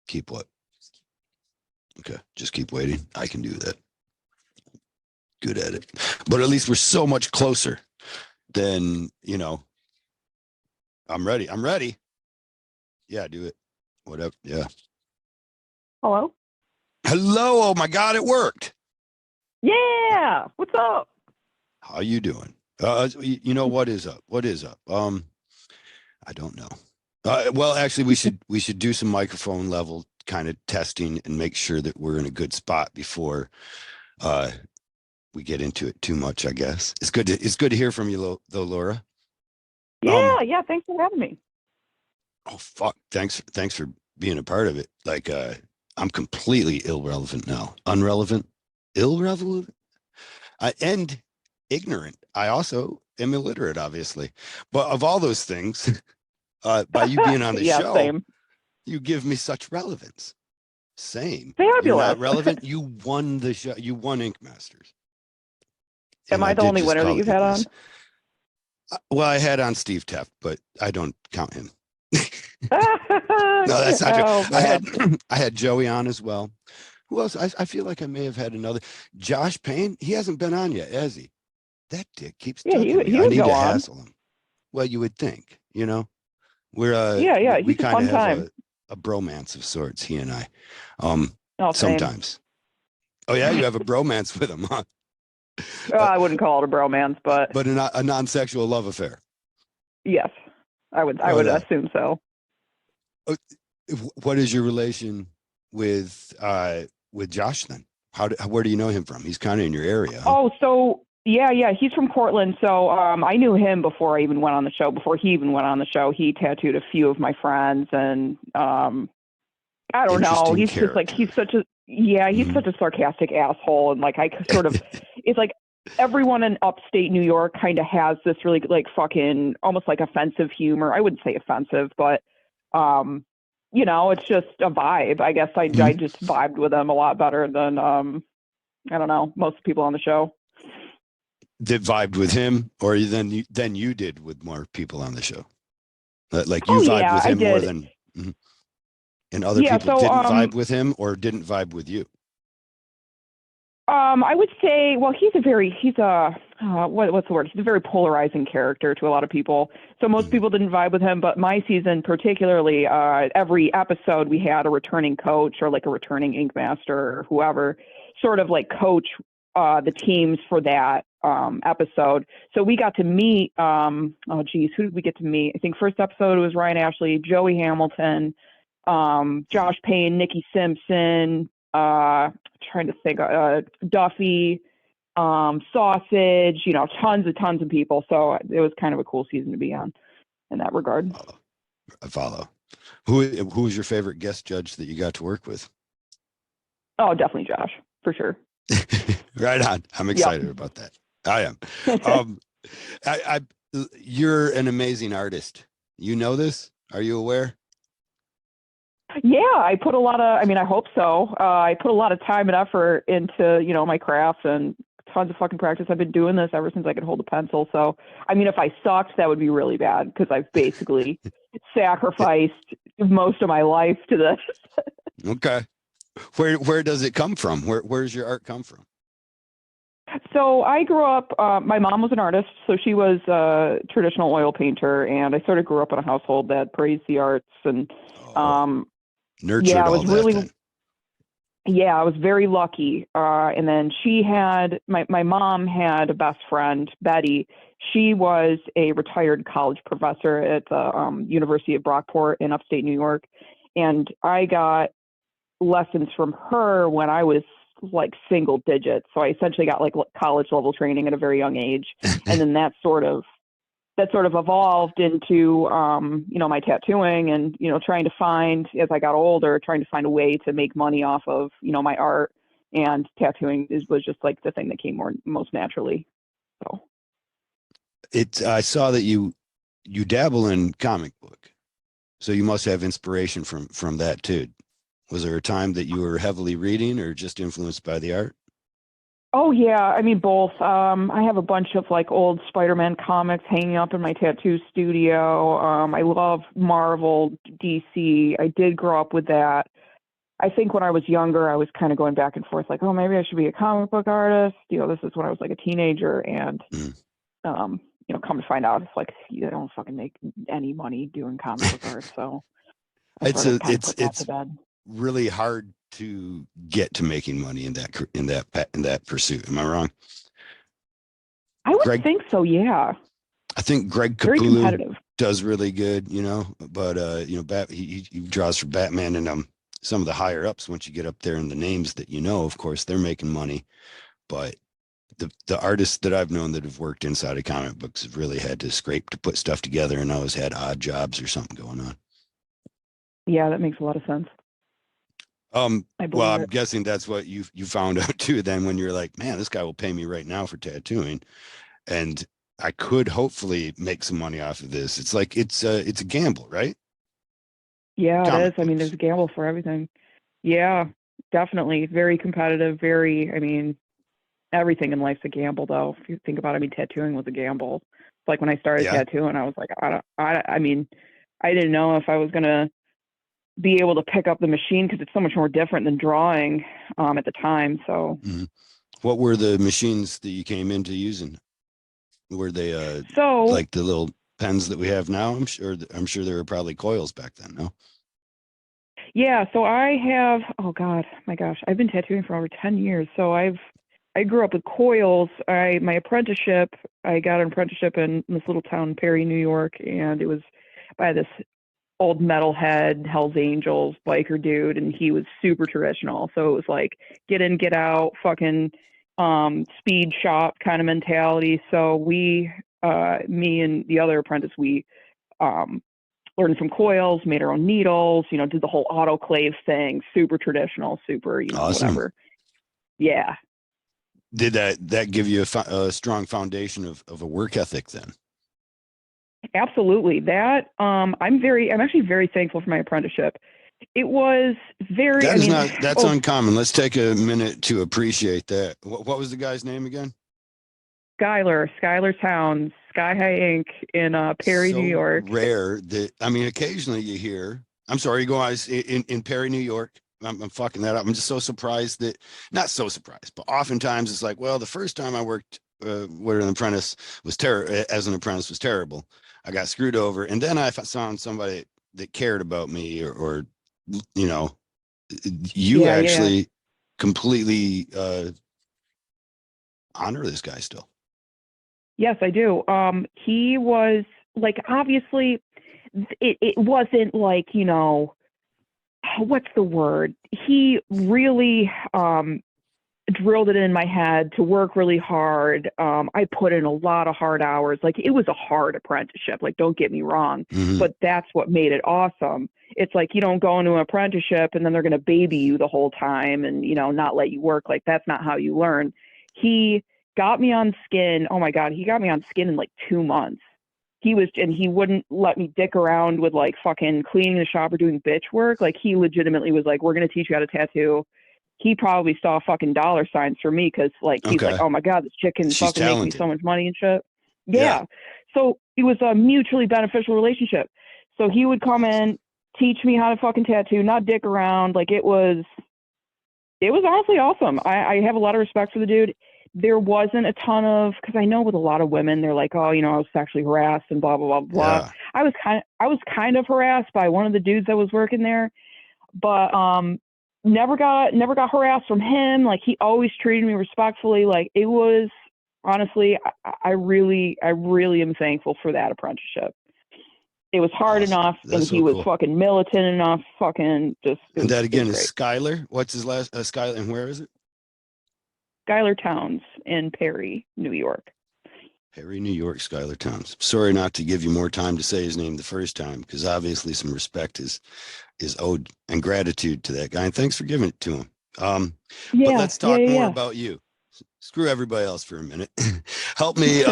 Keep what? Okay, just keep waiting. I can do that. Good at it. But at least we're so much closer than, I'm ready. I'm ready. Yeah, do it. Whatever. Yeah. Hello? Hello. Oh my God, it worked. Yeah. What's up? How you doing? What is up? What is up? I don't know. Well, actually, we should do some microphone level kind of testing and make sure that we're in a good spot before uh, we get into it too much. I guess it's good to hear from you, though, Laura. Yeah. Thanks for having me. Oh fuck! Thanks for being a part of it. Like, I'm completely irrelevant now. Unrelevant, irrelevant, and ignorant. I also am illiterate, obviously. But of all those things, by you being on the Yeah, show, same. you give me such relevance. Same. You're Fabulous. not relevant. You won the show. You won Ink Masters. Am And I I the did only just winner that call you've it Ink had Masters. on? Well, I had on Steve Teff, but I don't count him. No, that's not true. Oh, I had man. I had Joey on as well. Who else? I feel like I may have had another. Josh Payne. He hasn't been on yet, has he? That dick keeps Yeah, ducking me. he I would need go to on. hassle him. Well, you would think, we're Yeah, we he's a kind of fun have time. a bromance of sorts, he and I. Um, Oh, same. sometimes. Oh yeah, you have a bromance with him, huh? Uh, I wouldn't call it a bromance, but but a non-sexual love affair. yes, I Right would on. assume so. Uh, What is your relation with Josh then? Where do you know him from? He's kind of in your area, huh? Oh, so yeah, he's from Cortland. So I knew him before I even went on the show. Before he even went on the show, he tattooed a few of my friends, and I don't know. Interesting He's just like character. he's Mhm. such a sarcastic asshole, and like I sort of, it's like everyone in upstate New York kind of has this really like fucking almost like offensive humor. I wouldn't say offensive, but it's just a vibe. I guess I Mhm. just vibed with him a lot better than I don't know, most people on the show. That vibed with him, or than you did with more people on the show. Like you Oh vibed yeah, with I him more did. than, mhm. And other Yeah, people so didn't vibe with him or didn't vibe with you. I would say, well, he's a what's the word? He's a very polarizing character to a lot of people. So most Mhm. people didn't vibe with him, but my season particularly, every episode we had a returning coach or like a returning ink master or whoever sort of like coach the teams for that episode. So we got to meet. Oh geez, who did we get to meet? I think first episode was Ryan Ashley, Joey Hamilton, Mhm. Josh Payne, Nikki Simpson, trying to think, Duffy, Sausage, tons of people. So it was kind of a cool season to be on in that regard. Follow. I follow. Who's your favorite guest judge that you got to work with? Oh, definitely Josh, for sure. Right on. I'm Yep. excited about that. I am. Um, you're an amazing artist. You know this? Are you aware? Yeah, I put a lot of, I mean, I hope so. I put a lot of time and effort into, my crafts and tons of fucking practice. I've been doing this ever since I could hold a pencil. So, I mean, if I sucked, that would be really bad because I've basically sacrificed most of my life to this. Okay. Where does it come from? Where's your art come from? So I grew up, my mom was an artist, so she was a traditional oil painter, and I sort of grew up in a household that praised the arts. And Oh, um, yeah, nurtured all that then. I was very lucky. And then my mom had a best friend, Betty. She was a retired college professor at the University of Brockport in upstate New York. And I got lessons from her when I was like single digits. So I essentially got like college level training at a very young age. And then that sort of evolved into my tattooing and trying to find, as I got older, trying to find a way to make money off of my art, and tattooing was just like the thing that came most naturally. So I saw that you dabble in comic book, so you must have inspiration from that too. Was there a time that you were heavily reading or just influenced by the art? oh yeah, I mean both. I have a bunch of like old Spider-Man comics hanging up in my tattoo studio. I love Marvel, DC. I did grow up with that. I think when I was younger, I was kind of going back and forth, like, oh, maybe I should be a comic book artist. This is when I was like a teenager, and Mm. come to find out, it's like you don't fucking make any money doing comic book art. So I It's sort of kind of put that to it's bed. really hard to get to making money in that pursuit. Am I wrong? I would Greg, think so. Yeah, I think Greg very Capullo competitive. does really good, but he draws for Batman and some of the higher ups. Once you get up there in the names that of course they're making money, but the artists that I've known that have worked inside of comic books have really had to scrape to put stuff together and always had odd jobs or something going on. Yeah, that makes a lot of sense. I Well, believe I'm it. guessing that's what you found out too. Then when you're like, man, this guy will pay me right now for tattooing, and I could hopefully make some money off of this. It's like it's a gamble, right? Yeah, it is. Comic I mean, there's books. a gamble for everything. Yeah, definitely. Very competitive. I mean, everything in life's a gamble, though. If you think about it, I mean, tattooing was a gamble. Like when I started Yeah. tattooing, I was like, I mean, I didn't know if I was going to be able to pick up the machine because it's so much more different than drawing at the time. So, Mhm. What were the machines that you came into using? Were they so like the little pens that we have now? I'm sure there were probably coils back then. No. yeah, so I have, oh God, my gosh, I've been tattooing for over 10 years. So I grew up with coils. My apprenticeship, I got an apprenticeship in this little town, Perry, New York, and it was by this old metalhead, Hell's Angels biker dude, and he was super traditional. So it was like get in, get out, fucking speed shop kind of mentality. So me and the other apprentice, we um, learned some coils, made our own needles, did the whole autoclave thing, super traditional, super, Awesome. whatever. Yeah, Did that give you a strong foundation of a work ethic then? absolutely. I'm actually very thankful for my apprenticeship. It was very, That I is mean, not that's oh, uncommon. Let's take a minute to appreciate that. What was the guy's name again? Skylar Towns, Sky High Inc. in Perry, New So York. rare that I mean, occasionally you hear. I'm sorry, you guys in Perry, New York. I'm fucking that up. I'm just so surprised that not so surprised, but oftentimes it's like, well, the first time I worked with an apprentice was as an apprentice was terrible. I got screwed over, and then I found somebody that cared about me, or you know, you Yeah, yeah. actually completely honor this guy still. Yes, I do. He was like, obviously, it wasn't like, what's the word? He really drilled it in my head to work really hard. I put in a lot of hard hours. Like it was a hard apprenticeship. Like don't get me wrong, Hmm. but that's what made it awesome. It's like you don't go into an apprenticeship and then they're going to baby you the whole time and not let you work. Like that's not how you learn. He got me on skin. Oh my god, he got me on skin in like 2 months. He wouldn't let me dick around with like fucking cleaning the shop or doing bitch work. Like he legitimately was like, we're going to teach you how to tattoo. He probably saw fucking dollar signs for me because like he's like, Okay, oh my god, this chick can she's fucking make me so talented. much money and shit. Yeah, Yeah. So it was a mutually beneficial relationship. So he would that's come awesome. in, teach me how to fucking tattoo, not dick around. Like it was honestly awesome. I have a lot of respect for the dude. There wasn't a ton of because I know with a lot of women they're like, oh, I was sexually harassed and blah blah blah blah. Yeah. I was kind of harassed by one of the dudes that was working there, but never got harassed from him. Like he always treated me respectfully. Like it was honestly, I really am thankful for that apprenticeship. It was hard Awesome. enough, That's and so he was cool. fucking militant enough. Fucking just And that it was again is great. Skyler. What's his last Skyler and where is it? Skylar Towns in Perry, New York. Perry, New York, Skyler Towns. Sorry not to give you more time to say his name the first time because obviously some respect is owed and gratitude to that guy. And thanks for giving it to him. But Yeah, let's yeah, talk yeah, more yeah. about you. Screw everybody else for a minute. help me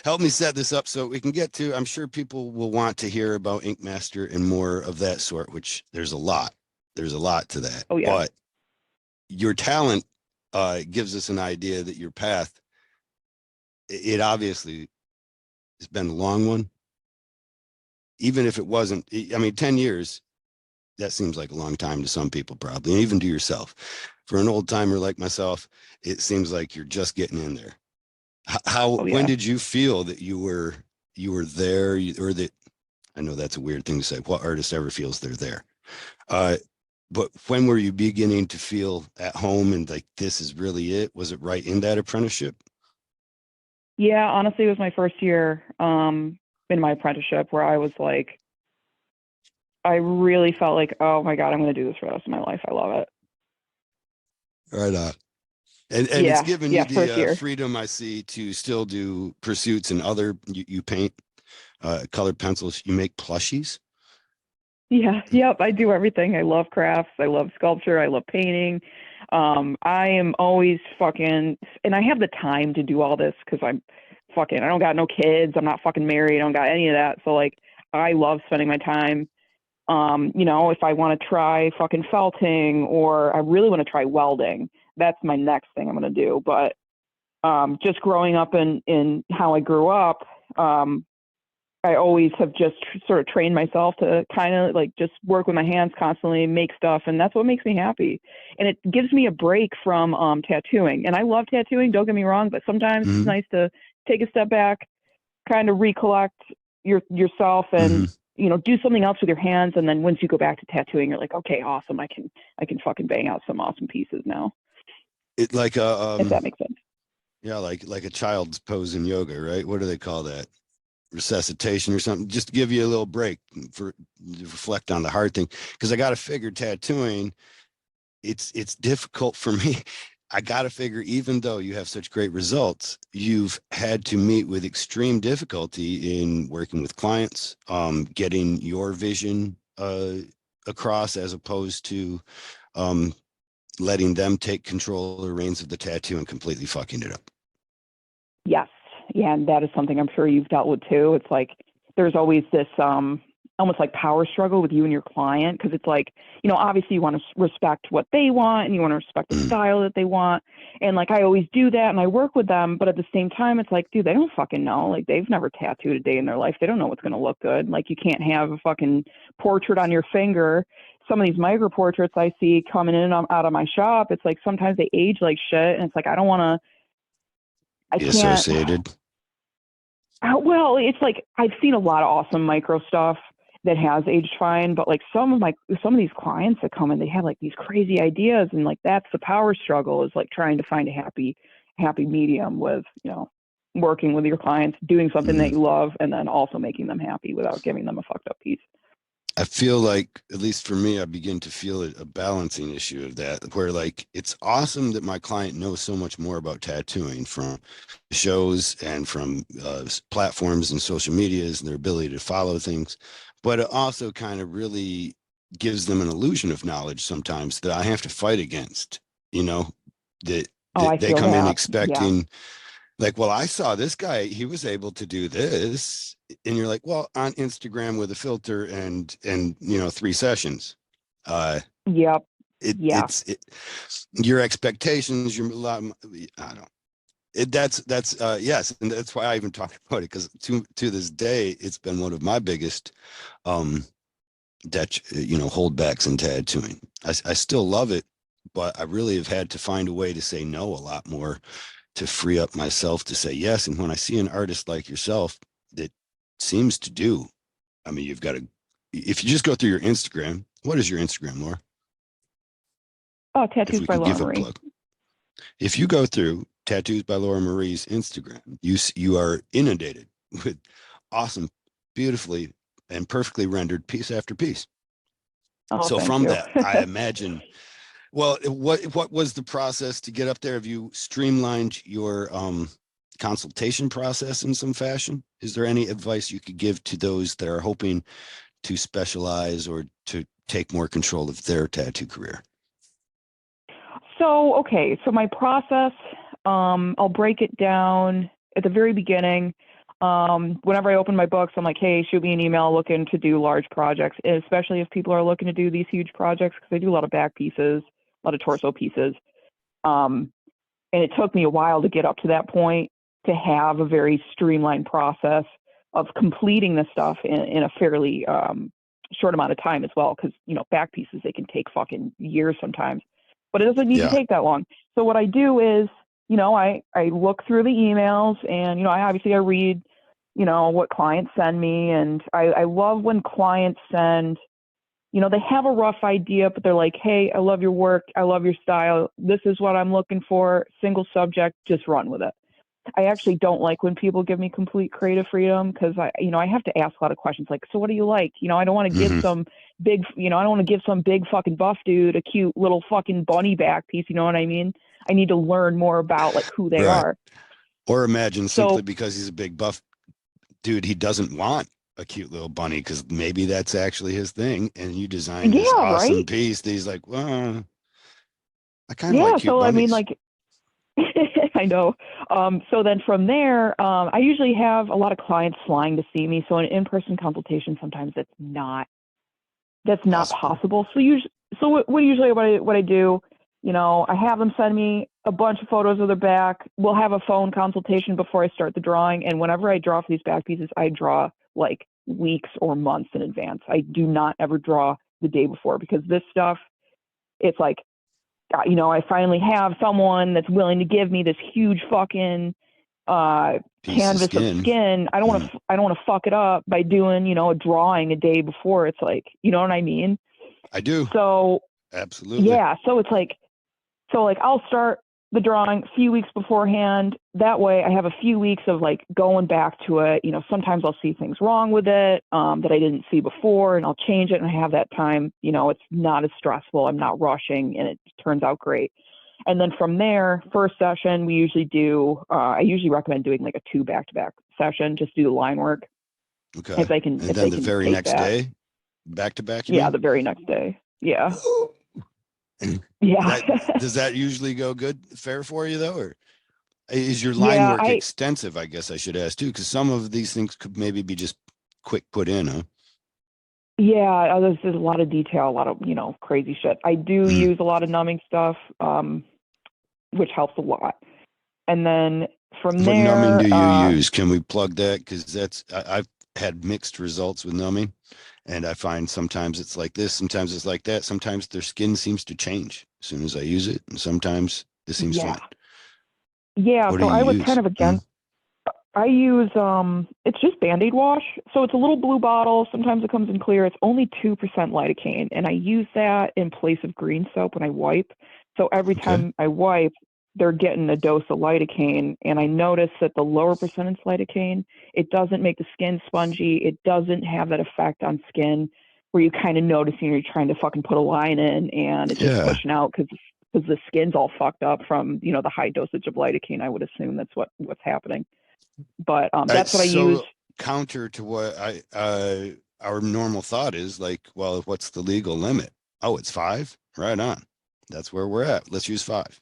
help me set this up so we can get to I'm sure people will want to hear about Ink Master and more of that sort, which there's a lot. There's a lot to that. Oh yeah. But your talent gives us an idea that your path, it obviously has been a long one. Even if it wasn't, I mean, 10 years, that seems like a long time to some people, probably, and even to yourself. For an old timer like myself, it seems like you're just getting in there. How Oh when yeah. did you feel that you were there, or that, I know that's a weird thing to say. What artist ever feels they're there? Uh, but when were you beginning to feel at home and like this is really it? Was it right in that apprenticeship? Yeah, honestly, it was my first year in my apprenticeship where I was like, I really felt like, oh my God, I'm going to do this for the rest of my life. I love it. Right on. And it's Yeah, given you yeah, the first year. freedom, I see, to still do pursuits and other, you paint, colored pencils, you make plushies. Yeah, yep, I do everything. I love crafts. I love sculpture. I love painting. I am always fucking, and I have the time to do all this because I'm fucking, I don't got no kids. I'm not fucking married. I don't got any of that. So, like, I love spending my time. If I want to try fucking felting or I really want to try welding, that's my next thing I'm going to do. But just growing up in how I grew up, I always have just sort of trained myself to kind of like just work with my hands constantly, make stuff, and that's what makes me happy. And it gives me a break from tattooing. And I love tattooing, don't get me wrong, but sometimes it's Hmm. nice to take a step back, kind of recollect yourself, Hmm. and do something else with your hands. And then once you go back to tattooing, you're like, okay, awesome, I can fucking bang out some awesome pieces now, It like a if that makes sense. yeah, like a child's pose in yoga, right? What do they call that? Resuscitation or something, just to give you a little break for to reflect on the hard thing. Because I got to figure tattooing, it's difficult for me. I got to figure, even though you have such great results, you've had to meet with extreme difficulty in working with clients, getting your vision across, as opposed to um, letting them take control or reins of the tattoo and completely fucking it up. Yes. Yeah, and that is something I'm sure you've dealt with too. It's like there's always this almost like power struggle with you and your client because it's like, obviously you want to respect what they want and you want to respect the Mm. style that they want. And like I always do that and I work with them, but at the same time it's like, dude, they don't fucking know. Like they've never tattooed a day in their life. They don't know what's going to look good. Like you can't have a fucking portrait on your finger. Some of these micro portraits I see coming in and out of my shop, it's like sometimes they age like shit and it's like I Be can't. associated. Well, it's like I've seen a lot of awesome micro stuff that has aged fine, but like some of these clients that come in, they have like these crazy ideas, and like that's the power struggle is like trying to find a happy medium with working with your clients, doing something that Mm. you love, and then also making them happy without giving them a fucked up piece. I feel like, at least for me, I begin to feel a balancing issue of that, where like it's awesome that my client knows so much more about tattooing from shows and from platforms and social medias and their ability to follow things. But it also kind of really gives them an illusion of knowledge sometimes that I have to fight against, you know, that, Oh, I they feel come in that. Yeah. expecting, like, well, I saw this guy, he was able to do this. And you're like, well, on Instagram with a filter and 3 sessions. Uh Yep. it Yeah. it's it, your expectations, your I don't, that's yes, and that's why I even talk about it, because to this day it's been one of my biggest um that holdbacks in tattooing. I still love it, but I really have had to find a way to say no a lot more, to free up myself to say yes. And when I see an artist like yourself that seems to do, I mean, you've got to, if you just go through your Instagram, what is your Instagram, Laura? Oh, If tattoos we by could Laura give a Marie. plug. If you go through Tattoos by Laura Marie's Instagram, you are inundated with awesome, beautifully and perfectly rendered piece after piece. Oh, So thank from you. that, I imagine, well, what was the process to get up there? Have you streamlined your consultation process in some fashion? Is there any advice you could give to those that are hoping to specialize or to take more control of their tattoo career? So, okay, so my process, I'll break it down at the very beginning. Whenever I open my books, I'm like, hey, shoot me an email looking to do large projects, especially if people are looking to do these huge projects, because I do a lot of back pieces, a lot of torso pieces. Um, and it took me a while to get up to that point to have a very streamlined process of completing the stuff in a fairly short amount of time as well, because back pieces, they can take fucking years sometimes, but it doesn't need to Yeah. take that long. So what I do is, I look through the emails, and I read what clients send me, and I love when clients send, they have a rough idea, but they're like, hey, I love your work, I love your style, this is what I'm looking for, single subject, just run with it. I actually don't like when people give me complete creative freedom, because I have to ask a lot of questions, like, so what do you like? I don't want to give Hmm. some big, I don't want to give some big fucking buff dude a cute little fucking bunny back piece. You know what I mean? I need to learn more about like who they Right. are. Or imagine simply So because he's a big buff dude, he doesn't want a cute little bunny because maybe that's actually his thing. And you designed this yeah, awesome right? piece that he's like, well, I kind of like Yeah. cute So I mean, bunnies. like, I know. So then from there, I usually have a lot of clients flying to see me. So an in-person consultation, sometimes that's not Possible. possible. So what usually what I do, I have them send me a bunch of photos of their back. We'll have a phone consultation before I start the drawing. And whenever I draw for these back pieces, I draw like weeks or months in advance. I do not ever draw the day before, because this stuff, it's like, I finally have someone that's willing to give me this huge fucking Piece of canvas of skin. skin. I don't want Mm, to I don't want to fuck it up by doing, a drawing a day before. It's like, you know what I mean? I do. So Absolutely. yeah, so it's like, I'll start the drawing a few weeks beforehand. That way I have a few weeks of like going back to it. Sometimes I'll see things wrong with it that I didn't see before, and I'll change it, and I have that time. It's not as stressful. I'm not rushing, and it turns out great. And then from there, first session, we usually do, I usually recommend doing like a 2 back-to-back session, just do the line work Okay. if they can, And then the very take next that. day, back to back, you Yeah, mean? the very next day. Yeah. Woo! Yeah. That does that usually go good, fair for you though, or is your line Yeah. work extensive? I guess I should ask too, because some of these things could maybe be just quick put in, huh? There's a lot of detail, a lot of, crazy shit. I do Mm. use a lot of numbing stuff, which helps a lot. And then from What numbing do there, you use? Can we plug that? Because I've had mixed results with numbing, and I find sometimes it's like this, sometimes it's like that. Sometimes their skin seems to change as soon as I use it, and sometimes it seems yeah. fine. Yeah. What do So I you was use? kind of against, I use it's just Band-Aid wash. So it's a little blue bottle. Sometimes it comes in clear. It's only 2% lidocaine. And I use that in place of green soap when I wipe. So every Okay. time I wipe, they're getting a dose of lidocaine. And I notice that the lower percentage lidocaine, it doesn't make the skin spongy. It doesn't have that effect on skin where you kind of notice, you're trying to fucking put a line in and it's just Yeah. pushing out, because the skin's all fucked up from, the high dosage of lidocaine. I would assume that's what's happening. But that's what I use. So counter to what our normal thought is like, well, what's the legal limit? Oh, it's five? Right on. That's where we're at. Let's use five.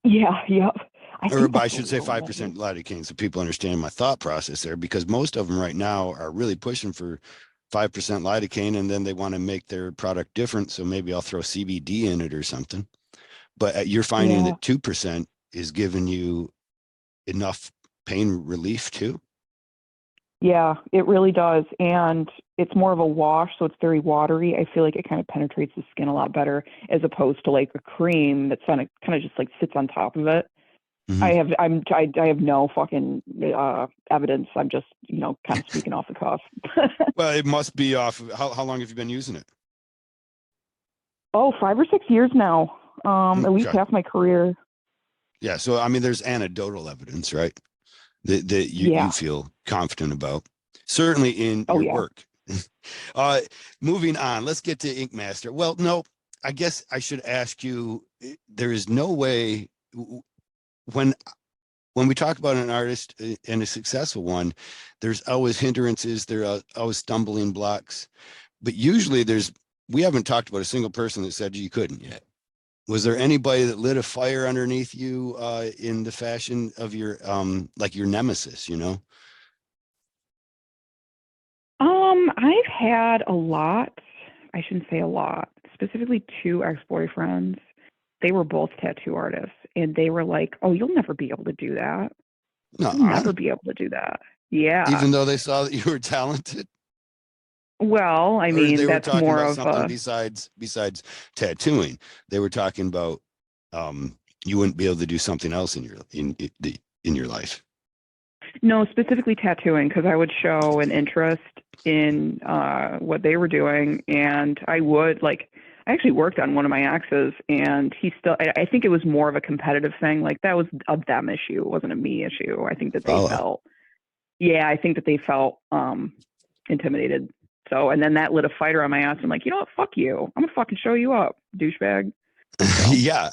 Yeah, yep. I Or think I that's the should say legal limit. 5% lidocaine so people understand my thought process there, because most of them right now are really pushing for 5% lidocaine, and then they want to make their product different. So maybe I'll throw CBD in it or something. But you're finding Yeah, that 2% is giving you enough pain relief too. yeah, it really does. And it's more of a wash, so it's very watery. I feel like it kind of penetrates the skin a lot better, as opposed to like a cream that's kind of just like sits on top of it. Mm-hmm. I have no fucking evidence. I'm just, kind of speaking off the cuff. Well, it must be off. How long have you been using it? Oh, 5 or 6 years now. At least Okay. half my career. Yeah. So, I mean, there's anecdotal evidence, right? That you Yeah. feel confident about, certainly in Oh your yeah. work. uh, Moving on, let's get to Ink Master. Well, no, I guess I should ask you, there is no way when when we talk about an artist and a successful one, there's always hindrances, there are always stumbling blocks, but usually we haven't talked about a single person that said you couldn't yet. Was there anybody that lit a fire underneath you in the fashion of your like your nemesis, you know? I've had a lot. I shouldn't say a lot. Specifically, two ex-boyfriends. They were both tattoo artists, and they were like, "Oh, you'll never be able to do that. No, You'll never be able to do that." Yeah. even though they saw that you were talented. Well, I Or mean, they were that's talking more about of something besides tattooing. They were talking about you wouldn't be able to do something else in your life. no, specifically tattooing, because I would show an interest in what they were doing, and I would like. I actually worked on one of my exes, and he still. I think it was more of a competitive thing. Like that was a them issue. It wasn't a me issue. I think that they Follow. felt. Yeah, I think that they felt intimidated. So, and then that lit a fire on my ass. I'm like, you know what? Fuck you. I'm gonna fucking show you up, douchebag. So, Yeah,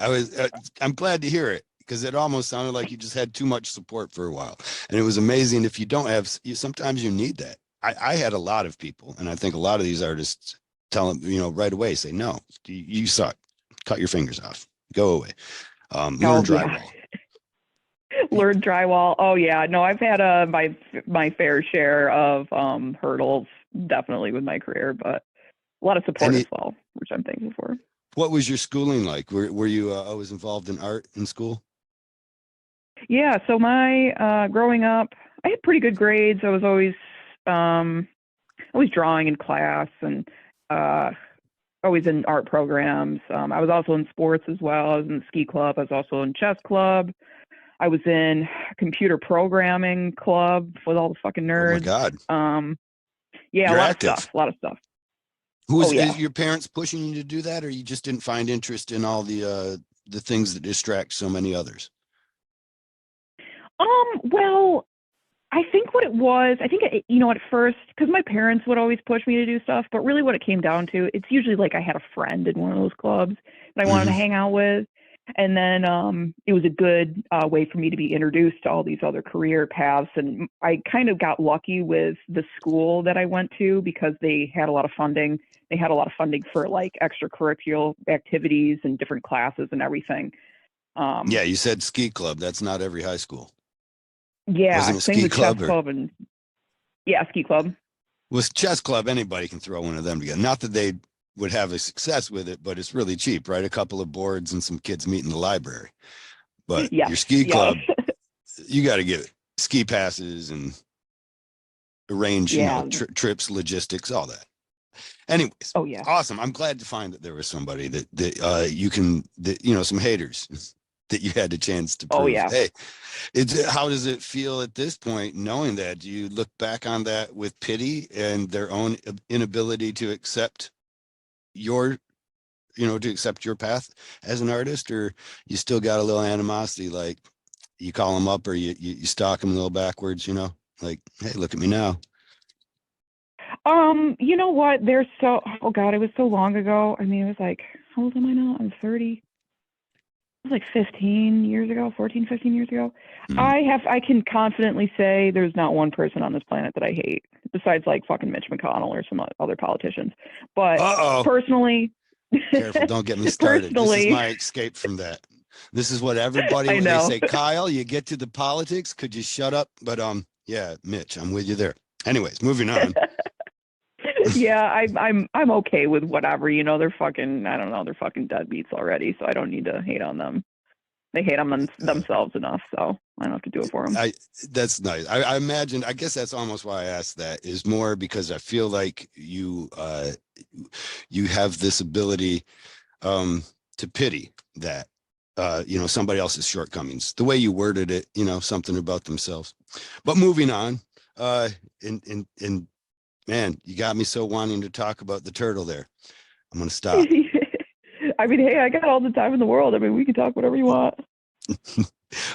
I'm glad to hear it because it almost sounded like you just had too much support for a while, and it was amazing. If you don't have, sometimes you need that. I had a lot of people, and I think a lot of these artists tell them, right away, say no, you suck, cut your fingers off, go away, learn oh yeah, drywall. learn drywall. Oh yeah, no, I've had my fair share of hurdles, definitely with my career, but a lot of support as Any, well, which I'm thankful for. what was your schooling like? Were you always involved in art in school? Yeah, so my growing up, I had pretty good grades. I was always drawing in class and uh, always in art programs. I was also in sports as well. I was in the ski club. I was also in chess club. I was in computer programming club with all the fucking Oh my nerds. God, Yeah, a you're lot of stuff. active. A lot of stuff. Who Oh is yeah. your parents pushing you to do that, or you just didn't find interest in all the things that distract so many others? Well, I think what it was, I think, at first, because my parents would always push me to do stuff, but really what it came down to, it's usually like I had a friend in one of those clubs that I wanted to Hmm. hang out with. And then it was a good way for me to be introduced to all these other career paths. And I kind of got lucky with the school that I went to because they had a lot of funding. They had a lot of funding for like extracurricular activities and different classes and everything. Um, Yeah, you said ski club. That's not every high school. yeah, Wasn't a same ski with chess club or club and yeah, ski club. was chess club. Anybody can throw one of them together. Not that they would have a success with it, but it's really cheap, right? A couple of boards and some kids meet in the library. But Yes, your ski yes. club, you got to get ski passes and arrange, Yeah. trips, logistics, all that. Anyways, Oh yeah. awesome. I'm glad to find that there was somebody that you can that some haters that you had a chance to Oh prove. yeah. Hey, how does it feel at this point knowing that? Do you look back on that with pity and their own inability to accept your to accept your path as an artist, or you still got a little animosity, like you call them up or you stalk them a little backwards, like, hey, look at me now. You know what? There's so oh god, it was so long ago. I mean, it was like how old am I now? I'm 30. It was like 15 years ago, 14, 15 years ago. Mm. I can confidently say there's not one person on this planet that I hate besides like fucking Mitch McConnell or some other politicians. But Uh-oh. personally, Careful, don't get me started. This is personally, my escape from that. This is what everybody, I they know. say, Kyle, you get to the politics, could you shut up? But yeah, Mitch, I'm with you there. Anyways, moving on. Yeah, I'm okay with whatever. They're fucking I don't know, they're fucking deadbeats already, so I don't need to hate on them. They hate on uh, themselves enough, so I don't have to do it for them. I That's nice. I imagine, I guess that's almost why I asked that, is more because I feel like you have this ability to pity that somebody else's shortcomings, the way you worded it, something about themselves. But moving on, and man, you got me so wanting to talk about the turtle there. I'm going to stop. I mean, hey, I got all the time in the world. I mean, we can talk whatever you want.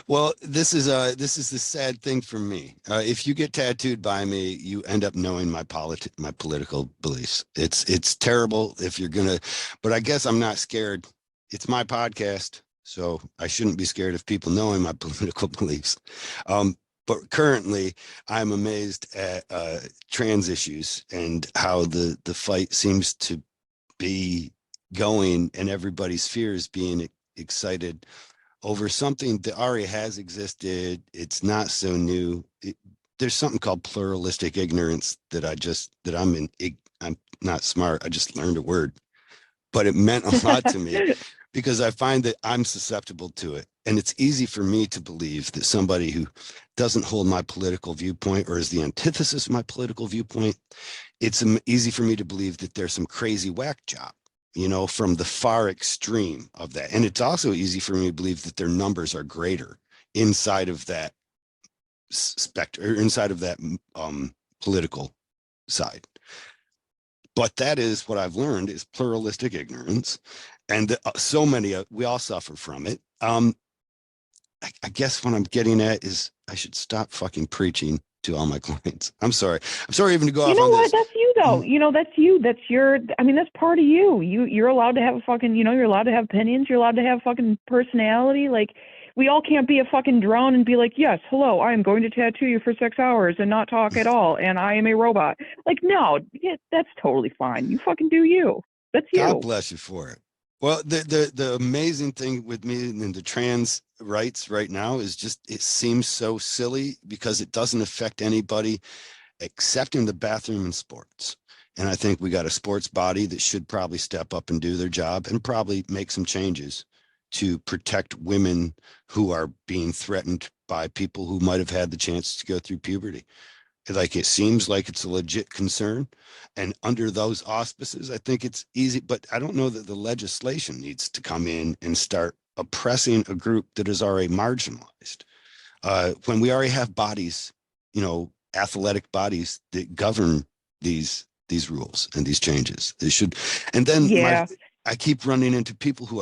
Well, this is the sad thing for me. If you get tattooed by me, you end up knowing my political beliefs. It's terrible if you're gonna, but I guess I'm not scared. It's my podcast, so I shouldn't be scared of people knowing my political beliefs. But currently, I'm amazed at trans issues and how the fight seems to be going, and everybody's fears being excited over something that already has existed. It's not so new. There's something called pluralistic ignorance that I'm not smart. I just learned a word, but it meant a lot to me because I find that I'm susceptible to it. and it's easy for me to believe that somebody who doesn't hold my political viewpoint or is the antithesis of my political viewpoint, it's easy for me to believe that there's some crazy whack job, from the far extreme of that. And it's also easy for me to believe that their numbers are greater inside of that spectrum, or inside of that political side. But that is what I've learned is pluralistic ignorance. And so many, we all suffer from it. I guess what I'm getting at is I should stop fucking preaching to all my clients. I'm sorry. I'm sorry even to go You off know on what? this. That's you though. That's you. That's your. I mean, that's part of you. You're allowed to have a fucking. You're allowed to have opinions. You're allowed to have fucking personality. Like, we all can't be a fucking drone and be like, yes, hello, I am going to tattoo you for 6 hours and not talk at all, and I am a robot. Like, no, that's totally fine. You fucking do you. That's you. God bless you for it. Well, the amazing thing with me and the trans rights right now is just it seems so silly because it doesn't affect anybody except in the bathroom and sports. And I think we got a sports body that should probably step up and do their job and probably make some changes to protect women who are being threatened by people who might have had the chance to go through puberty. Like, it seems like it's a legit concern. And under those auspices, I think it's easy, but I don't know that the legislation needs to come in and start oppressing a group that is already marginalized. When we already have bodies, athletic bodies that govern these rules and these changes. They should. And then I keep running into people who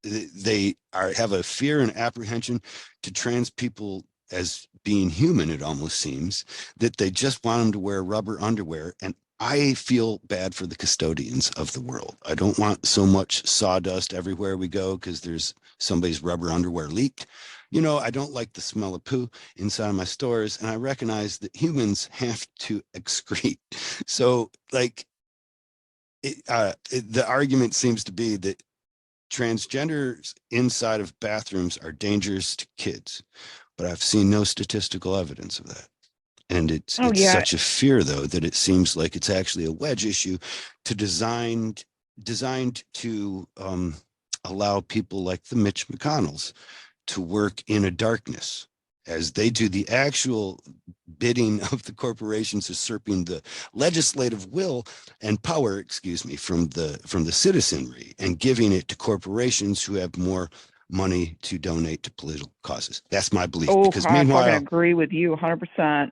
have a fear and apprehension to trans people as being human. It almost seems that they just want them to wear rubber underwear. And I feel bad for the custodians of the world. I don't want so much sawdust everywhere we go because there's somebody's rubber underwear leaked. I don't like the smell of poo inside of my stores, and I recognize that humans have to excrete. So, like, the argument seems to be that transgenders inside of bathrooms are dangerous to kids, but I've seen no statistical evidence of that. And it's such a fear, though, that it seems like it's actually a wedge issue designed to allow people like the Mitch McConnells to work in a darkness as they do the actual bidding of the corporations, usurping the legislative will and power, from the citizenry and giving it to corporations who have more money to donate to political causes. That's my belief. Because meanwhile, I fucking agree with you 100%.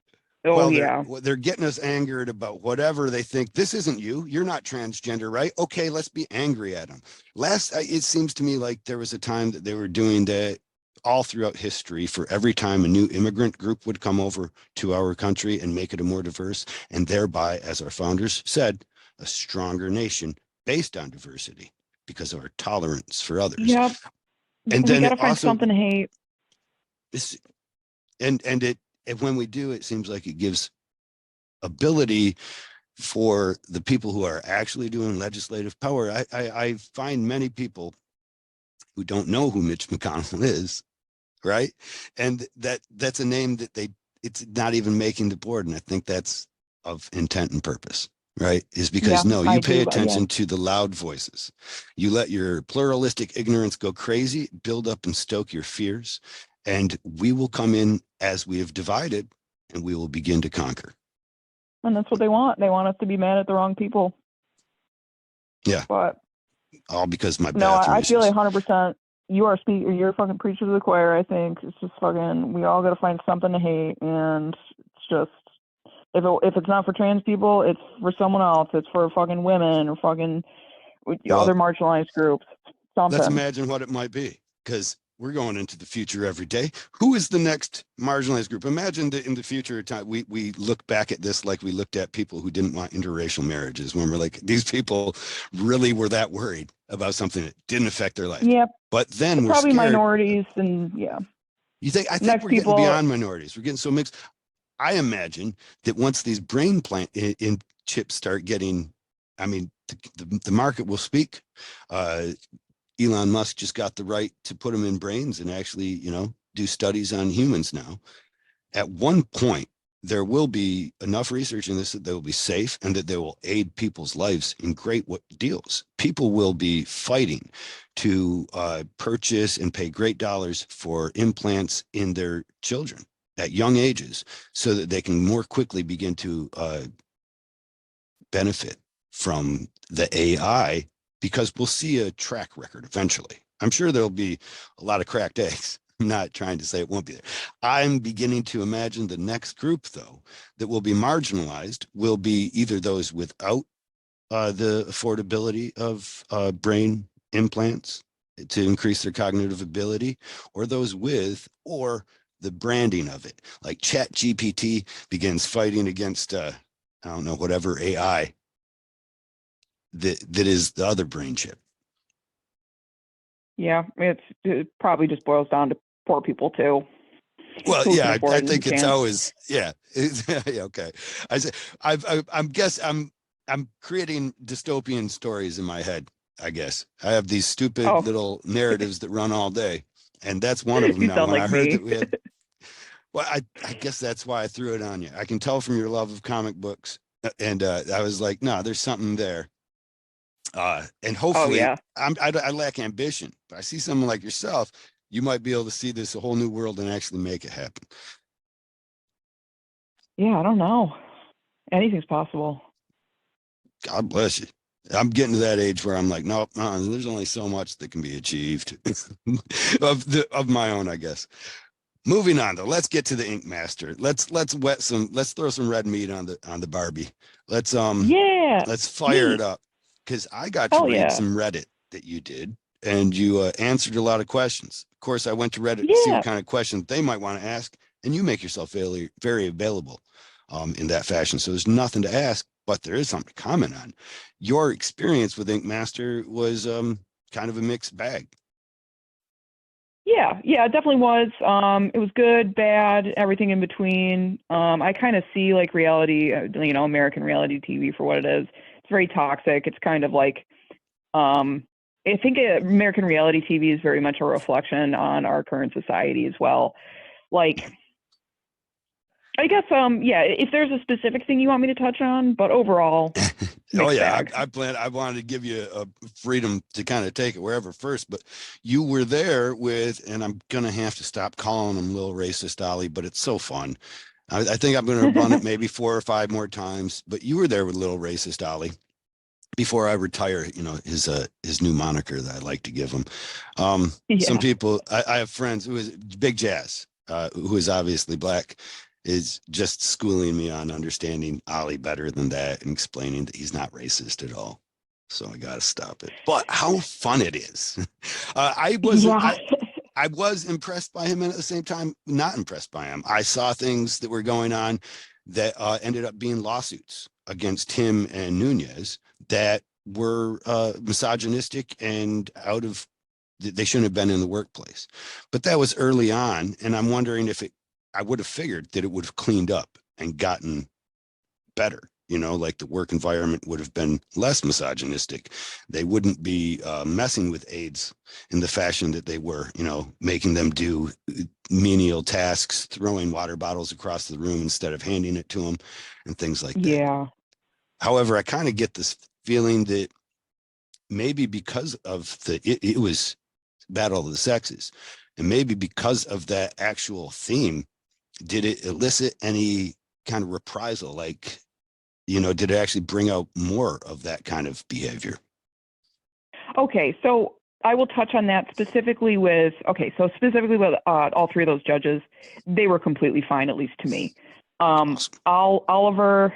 They're getting us angered about whatever they think. This isn't you. You're not transgender, right? Okay, let's be angry at them. It seems to me like there was a time that they were doing that all throughout history. For every time a new immigrant group would come over to our country and make it a more diverse, and thereby, as our founders said, a stronger nation based on diversity because of our tolerance for others. Yep. And then we gotta find something to hate. And when we do, it seems like it gives ability for the people who are actually doing legislative power. I find many people who don't know who Mitch McConnell is, right? And that's a name that it's not even making the board. And I think that's of intent and purpose, right? Is because you pay attention to the loud voices. You let your pluralistic ignorance go crazy, build up and stoke your fears, and we will come in as we have divided, and we will begin to conquer. And that's what they want. They want us to be mad at the wrong people. Yeah. But all because my I feel like 100%. You are you're a fucking preacher to the choir. I think it's just fucking. We all got to find something to hate, and it's just if it's not for trans people, it's for someone else. It's for fucking women or fucking other marginalized groups. Something. Let's imagine what it might be, because we're going into the future every day. Who is the next marginalized group? Imagine that in the future time, we look back at this like we looked at people who didn't want interracial marriages, when we're like, these people really were that worried about something that didn't affect their life. Yep. But then we're probably scared. Minorities and You think? I think we're getting beyond minorities. We're getting so mixed. I imagine that once these brain in chips start getting, the market will speak. Elon Musk just got the right to put them in brains and actually, do studies on humans now. At one point, there will be enough research in this that they will be safe and that they will aid people's lives in great deals. People will be fighting to purchase and pay great dollars for implants in their children at young ages so that they can more quickly begin to benefit from the AI, because we'll see a track record eventually. I'm sure there'll be a lot of cracked eggs. I'm not trying to say it won't be there. I'm beginning to imagine the next group, though, that will be marginalized will be either those without the affordability of brain implants to increase their cognitive ability, or those with, or the branding of it. Like Chat GPT begins fighting against, I don't know, whatever AI that is the other brain chip. Yeah, it probably just boils down to poor people too. Well, Who can yeah, afford I it and who think it's can't. always, yeah, yeah, okay. I say, I'm creating dystopian stories in my head. I guess I have these stupid Oh, little narratives that run all day, and that's one of them. you Now, sound when like I heard that me. we had, well, I guess that's why I threw it on you. I can tell from your love of comic books, and I was like, no, there's something there. And Oh hopefully, yeah. I lack ambition, but I see someone like yourself. You might be able to see this a whole new world and actually make it happen. Yeah, I don't know. Anything's possible. God bless you. I'm getting to that age where I'm like, nope, there's only so much that can be achieved of my own, I guess. Moving on though, let's get to the Ink Master. Let's throw some red meat on the Barbie. Let's Yeah. let's fire it Neat. up, because I got to Hell read yeah. some Reddit that you did, and you answered a lot of questions. Of course, I went to Reddit to see what Yeah. kind of questions they might want to ask, and you make yourself very, very available in that fashion. So there's nothing to ask, but there is something to comment on. Your experience with Ink Master was kind of a mixed bag. Yeah, yeah, it definitely was. It was good, bad, everything in between. I kind of see like reality, American reality TV for what it is. It's very toxic. It's kind of like, I think American reality TV is very much a reflection on our current society as well. Like, I guess, yeah, if there's a specific thing you want me to touch on, but overall, Oh mixed yeah, bag. I wanted to give you a freedom to kind of take it wherever first, but you were there with, and I'm gonna have to stop calling him Little Racist Ollie, but it's so fun. I think I'm gonna run it maybe 4 or 5 more times, but you were there with Little Racist Ollie before I retire. His new moniker that I like to give him. Some Yeah. people, I have friends who is Big Jazz, who is obviously black, is just schooling me on understanding Ollie better than that and explaining that he's not racist at all. So I got to stop it. But how fun it is! I wasn't. Yeah. I was impressed by him, and at the same time, not impressed by him. I saw things that were going on that ended up being lawsuits against him and Nunez that were misogynistic and out of, they shouldn't have been in the workplace. But that was early on, and I'm wondering if I would have figured that it would have cleaned up and gotten better. Like the work environment would have been less misogynistic. They wouldn't be messing with aides in the fashion that they were, making them do menial tasks, throwing water bottles across the room instead of handing it to them, and things like that. Yeah. However, I kind of get this feeling that maybe because of it was Battle of the Sexes, and maybe because of that actual theme, did it elicit any kind of reprisal? Like, did it actually bring out more of that kind of behavior? Okay, so I will touch on that specifically with, specifically with all three of those judges. They were completely fine, at least to me. Awesome. Oliver,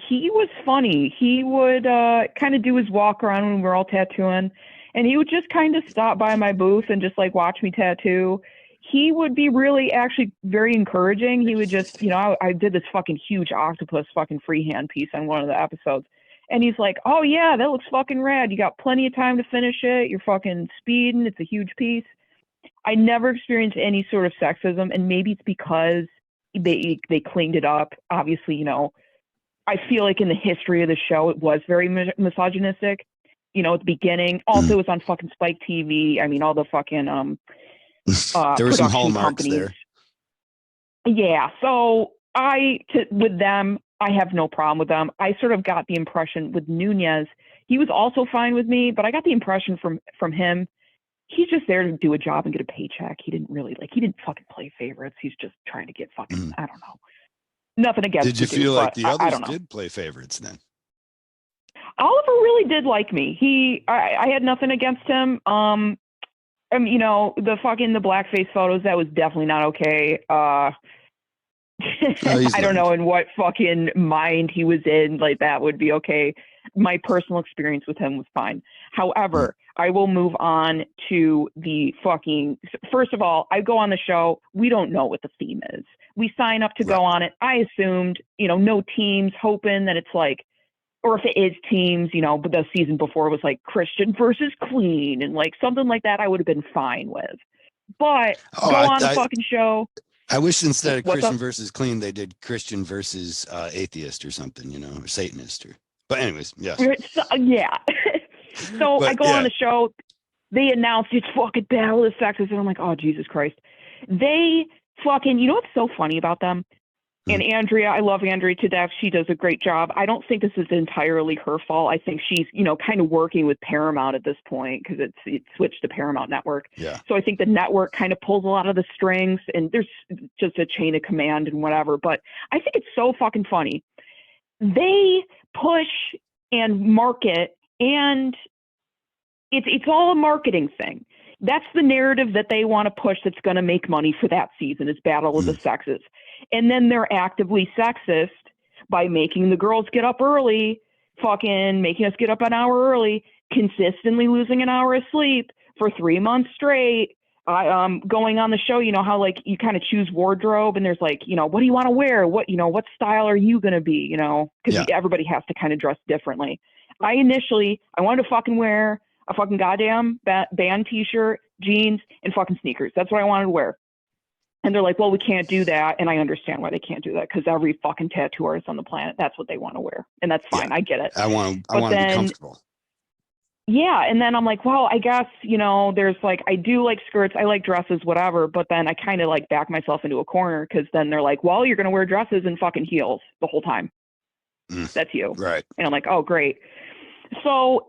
he was funny. He would kind of do his walk around when we were all tattooing, and he would just kind of stop by my booth and just like watch me tattoo. He would be really actually very encouraging. He would just, I did this fucking huge octopus fucking freehand piece on one of the episodes. And he's like, oh, yeah, that looks fucking rad. You got plenty of time to finish it. You're fucking speeding. It's a huge piece. I never experienced any sort of sexism, and maybe it's because they cleaned it up. Obviously, I feel like in the history of the show, it was very misogynistic. At the beginning. Also, it was on fucking Spike TV. I mean, all the fucking There were some production hallmarks companies. there. Yeah, so with them, I have no problem with them. I sort of got the impression with Nunez, he was also fine with me, but I got the impression from him, he's just there to do a job and get a paycheck. He didn't fucking play favorites. He's just trying to get fucking, I don't know. Nothing against Did you the feel dude, like but the I others don't know. did play favorites then? Oliver really did like me. I had nothing against him. You know, the blackface photos, that was definitely not okay. I don't know in what fucking mind he was in. Like, that would be okay. My personal experience with him was fine. However, I will move on to the fucking, first of all, I go on the show. We don't know what the theme is. We sign up to go on it. I assumed, you know, no teams, hoping that it's like, or if it is teams, you know, but the season before was like Christian versus clean and like something like that, I would have been fine with. But go on the fucking show. I wish instead of Christian versus clean, they did Christian versus atheist or something, you know, or Satanist. But anyways, yes. Yeah. So I go on the show. They announced it's fucking Battle of the Sexes. And I'm like, oh, Jesus Christ. They fucking, you know what's so funny about them? And Andrea, I love Andrea to death. She does a great job. I don't think this is entirely her fault. I think she's, you know, kind of working with Paramount at this point because it's switched to Paramount Network. Yeah. So I think the network kind of pulls a lot of the strings and there's just a chain of command and whatever. But I think it's so fucking funny. They push and market, and it's all a marketing thing. That's the narrative that they want to push that's going to make money for that season is Battle of the Sexes. And then they're actively sexist by making the girls get up early, fucking making us get up an hour early, consistently losing an hour of sleep for 3 months straight. Going on the show, you know how like you kind of choose wardrobe and there's like, you know, what do you want to wear? What, you know, what style are you going to be? You know, because everybody has to kind of dress differently. I wanted to fucking wear a fucking goddamn band t-shirt, jeans, and fucking sneakers. That's what I wanted to wear. And they're like, well, we can't do that. And I understand why they can't do that because every fucking tattoo artist on the planet, that's what they want to wear. And that's fine. I get it. I want to be comfortable. Yeah. And then I'm like, well, I guess, you know, there's like, I do like skirts. I like dresses, whatever. But then I kind of like back myself into a corner because then they're like, well, you're going to wear dresses and fucking heels the whole time. That's you. Right. And I'm like, oh, great. So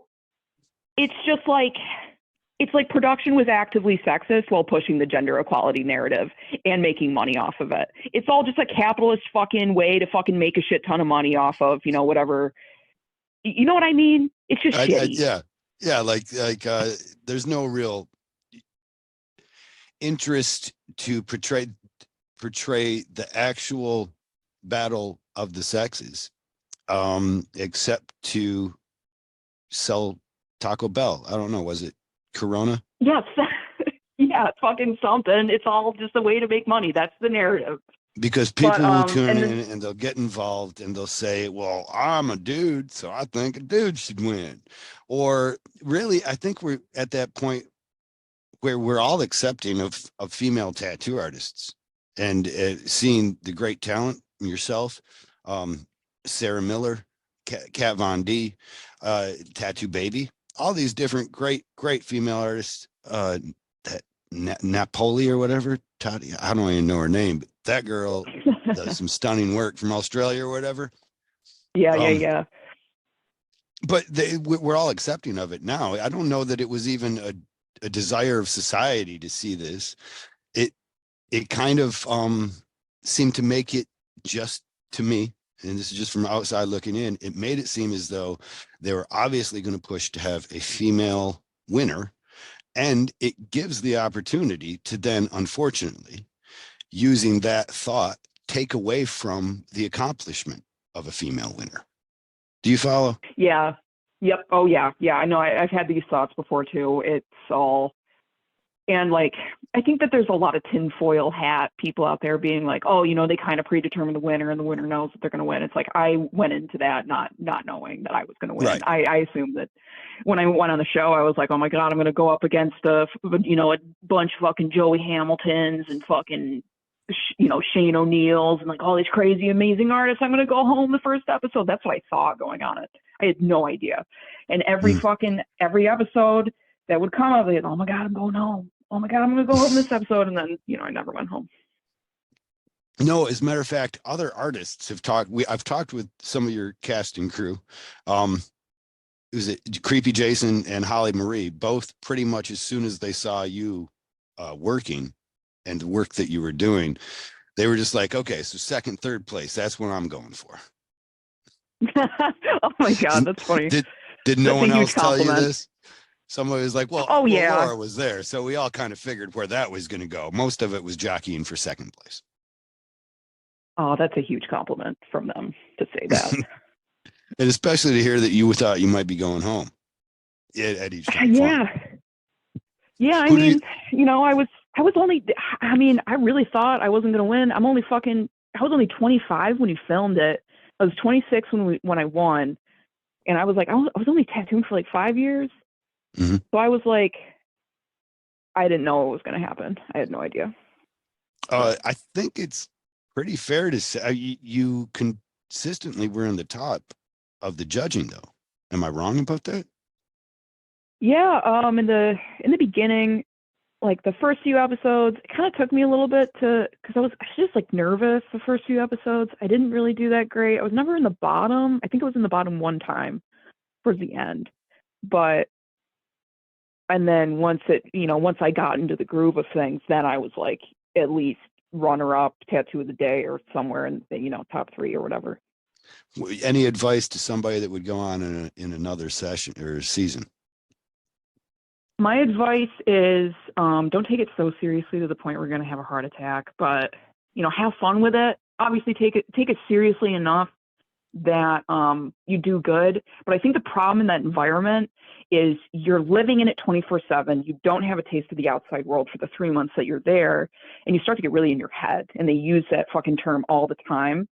it's just like, it's like production was actively sexist while pushing the gender equality narrative and making money off of it. It's all just a capitalist fucking way to fucking make a shit ton of money off of, you know, whatever. You know what I mean? It's just shitty. Yeah. Like there's no real interest to portray the actual battle of the sexes, except to sell Taco Bell. I don't know. Was it Corona? Yes. Yeah, fucking something. It's all just a way to make money. That's the narrative. Because people will tune in and they'll get involved and they'll say, well, I'm a dude, so I think a dude should win. Or really, I think we're at that point where we're all accepting of female tattoo artists and seeing the great talent yourself, Sarah Miller, Kat Von D, Tattoo Baby, all these different great female artists, that Napoli or whatever, Tati, I don't even know her name, but that girl does some stunning work from Australia or whatever. Yeah. But we're all accepting of it now. I don't know that it was even a desire of society to see this. It kind of seemed to make it, just to me, and this is just from outside looking in, it made it seem as though they were obviously going to push to have a female winner. And it gives the opportunity to then, unfortunately, using that thought, take away from the accomplishment of a female winner. Do you follow? Yeah. Yep. Oh, yeah. Yeah. I know. I've had these thoughts before, too. It's all. And like, I think that there's a lot of tinfoil hat people out there being like, oh, you know, they kind of predetermine the winner and the winner knows that they're going to win. It's like, I went into that not knowing that I was going to win. Right. I assumed that when I went on the show, I was like, oh my God, I'm going to go up against a bunch of fucking Joey Hamiltons and fucking, Shane O'Neills and like all these crazy, amazing artists. I'm going to go home the first episode. That's what I thought going on it. I had no idea. And every episode that would come, I was like, oh my God, I'm going home. Oh my God, I'm going to go home this episode. And then, I never went home. No, as a matter of fact, other artists have talked. I've talked with some of your casting crew. Um, it was Creepy Jason and Holly Marie, both pretty much as soon as they saw you working and the work that you were doing, they were just like, okay, so second, third place, that's what I'm going for. Oh my God, that's funny. did did no That's a one huge else tell you compliment. this? Somebody was like, Oh well, yeah. Laura was there, so we all kind of figured where that was going to go. Most of it was jockeying for second place. Oh, that's a huge compliment from them to say that. And especially to hear that you thought you might be going home at each time. Fun. Yeah. Yeah, I Who do you? mean, I was only, I mean, I really thought I wasn't going to win. I was only 25 when you filmed it. I was 26 when I won. And I was like, I was only tattooing for like 5 years. Mhm. So I was like, I didn't know what was going to happen. I had no idea. But I think it's pretty fair to say you consistently were in the top of the judging, though. Am I wrong about that? yeah, in the beginning, like the first few episodes, it kind of took me a little bit because I was just like nervous the first few episodes. I didn't really do that great. I was never in the bottom. I think I was in the bottom one time towards the end. But and then once I got into the groove of things, then I was like at least runner up, tattoo of the day, or somewhere in the, top three or whatever. Any advice to somebody that would go on in another session or season? My advice is don't take it so seriously to the point where you're going to have a heart attack, but have fun with it. Obviously, take it seriously enough that you do good. But I think the problem in that environment is you're living in it 24/7. You don't have a taste of the outside world for the 3 months that you're there, and you start to get really in your head. And they use that fucking term all the time.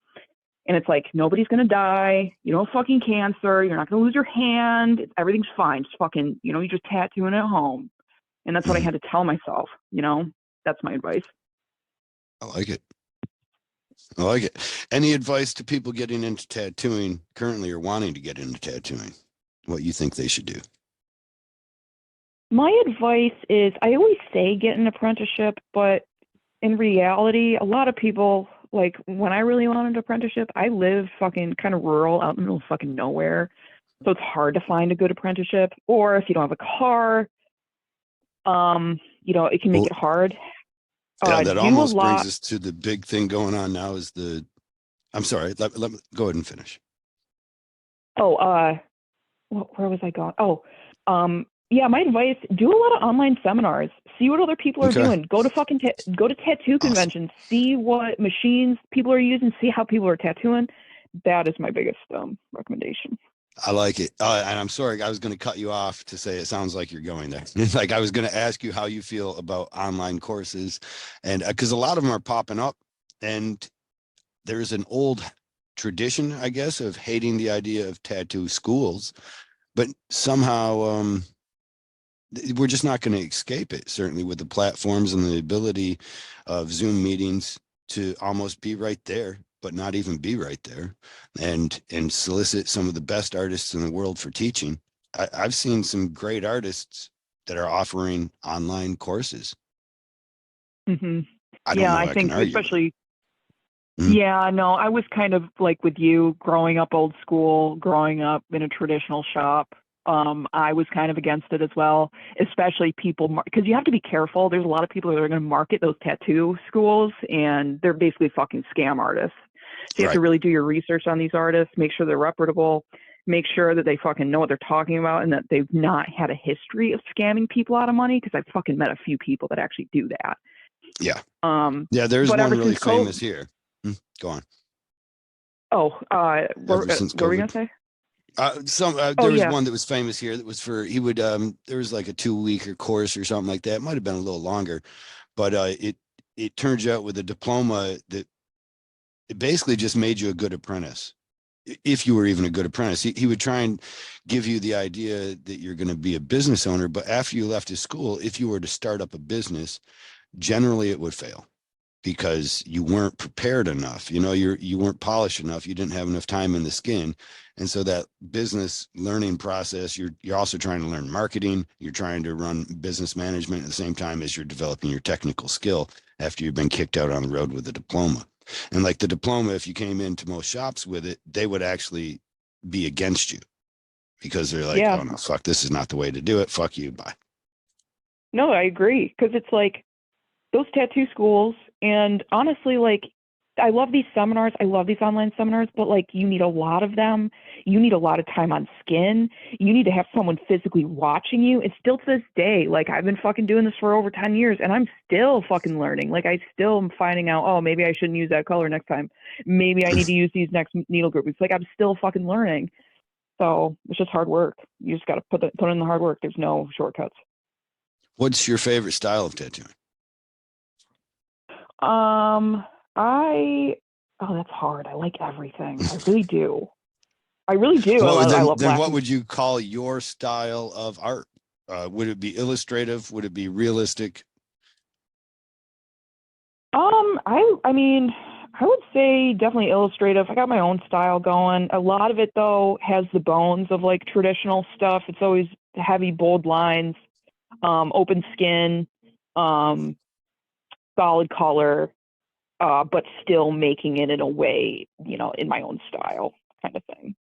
And it's like, nobody's going to die. You don't have fucking cancer. You're not going to lose your hand. Everything's fine. Just fucking, you're just tattooing at home. And that's what I Mhm. had to tell myself. That's my advice. I like it. I like it. Any advice to people getting into tattooing currently or wanting to get into tattooing? What you think they should do? My advice is I always say get an apprenticeship, but in reality, a lot of people, like when I really wanted an apprenticeship, I live fucking kind of rural out in the middle of fucking nowhere. So it's hard to find a good apprenticeship. Or if you don't have a car, it can make Well, it hard. yeah, that Do a almost brings lot. us to the big thing going on now is I'm sorry, let me go ahead and finish. Oh, where was I going? Oh, yeah, my advice, do a lot of online seminars. See what other people are Okay. doing. Go to tattoo Awesome. conventions. See what machines people are using. See how people are tattooing. That is my biggest recommendation. I like it. And I'm sorry, I was going to cut you off to say it sounds like you're going there. Like I was going to ask you how you feel about online courses, and because a lot of them are popping up, and there's an old tradition, I guess, of hating the idea of tattoo schools, but somehow we're just not going to escape it. Certainly, with the platforms and the ability of Zoom meetings to almost be right there, but not even be right there, and solicit some of the best artists in the world for teaching. I've seen some great artists that are offering online courses. hmm I don't Yeah, know. I I can think argue with them. especially. Mhm. Yeah, no, I was kind of like with you, growing up old school, growing up in a traditional shop. I was kind of against it as well, especially people, because you have to be careful. There's a lot of people that are going to market those tattoo schools, and they're basically fucking scam artists. So you have to Right. really do your research on these artists, make sure they're reputable, make sure that they fucking know what they're talking about, and that they've not had a history of scamming people out of money. Because I've fucking met a few people that actually do that. Yeah. Um, Yeah. There's but one ever really since COVID, famous here. Go on. oh, Ever since what were we COVID. gonna say? Oh There was yeah. one that was famous here that was for he would there was like a 2 week course or something like that. It might have been a little longer, but it turns out with a diploma that it basically just made you a good apprentice. If you were even a good apprentice, he would try and give you the idea that you're going to be a business owner. But after you left his school, if you were to start up a business, generally it would fail because you weren't prepared enough. You weren't polished enough. You didn't have enough time in the skin. And so that business learning process, you're also trying to learn marketing. You're trying to run business management at the same time as you're developing your technical skill after you've been kicked out on the road with a diploma. And like the diploma, if you came into most shops with it, they would actually be against you because they're like, Yeah. oh no, fuck, this is not the way to do it. Fuck you. Bye. No, I agree. Because it's like those tattoo schools, and honestly, like, I love these seminars. I love these online seminars, but like, you need a lot of them. You need a lot of time on skin. You need to have someone physically watching you. And still to this day, like, I've been fucking doing this for over 10 years and I'm still fucking learning. Like, I still am finding out, oh, maybe I shouldn't use that color next time. Maybe I need to use these next needle groups. Like, I'm still fucking learning. So it's just hard work. You just got to put in the hard work. There's no shortcuts. What's your favorite style of tattooing? I oh, that's hard. I like everything. I really do. I really do. I love Then black what and would you call your style of art? Would it be illustrative? Would it be realistic? I mean, I would say definitely illustrative. I got my own style going. A lot of it though has the bones of like traditional stuff. It's always heavy, bold lines, open skin, um, solid color, but still making it in a way, in my own style kind of thing.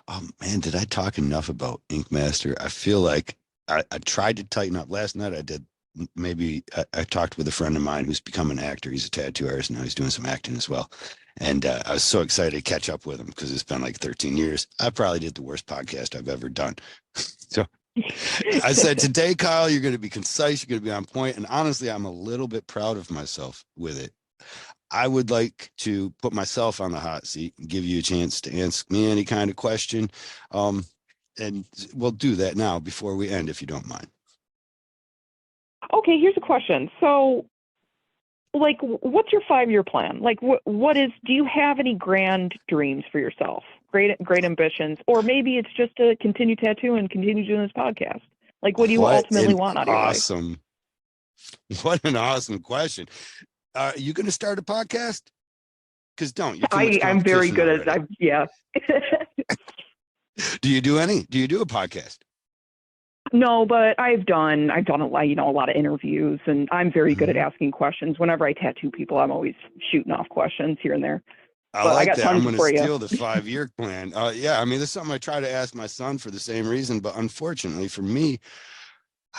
Oh man, did I talk enough about Ink Master? I feel like I tried to tighten up last night. I did. Maybe I talked with a friend of mine who's become an actor. He's a tattoo artist now. He's doing some acting as well. And I was so excited to catch up with him because it's been like 13 years. I probably did the worst podcast I've ever done. So I said, today, Kyle, you're going to be concise. You're going to be on point. And honestly, I'm a little bit proud of myself with it. I would like to put myself on the hot seat and give you a chance to ask me any kind of question. Um, and we'll do that now before we end, if you don't mind. Okay, here's a question. So, like, what's your 5-year plan? Like, do you have any grand dreams for yourself? Great ambitions, or maybe it's just to continue tattooing and continue doing this podcast. Like, what do you What ultimately an want out of your life? awesome, what an awesome question. Are you going to start a podcast? Because you're too much I'm very competition good already. at, yeah. Do you do any? Do you do a podcast? No, but I've done a lot, a lot of interviews, and I'm very good at Mhm. asking questions. Whenever I tattoo people, I'm always shooting off questions here and there. I But I like got that. I'm tons going to for you. steal the 5-year plan. Yeah, I mean, this is something I try to ask my son for the same reason, but unfortunately for me,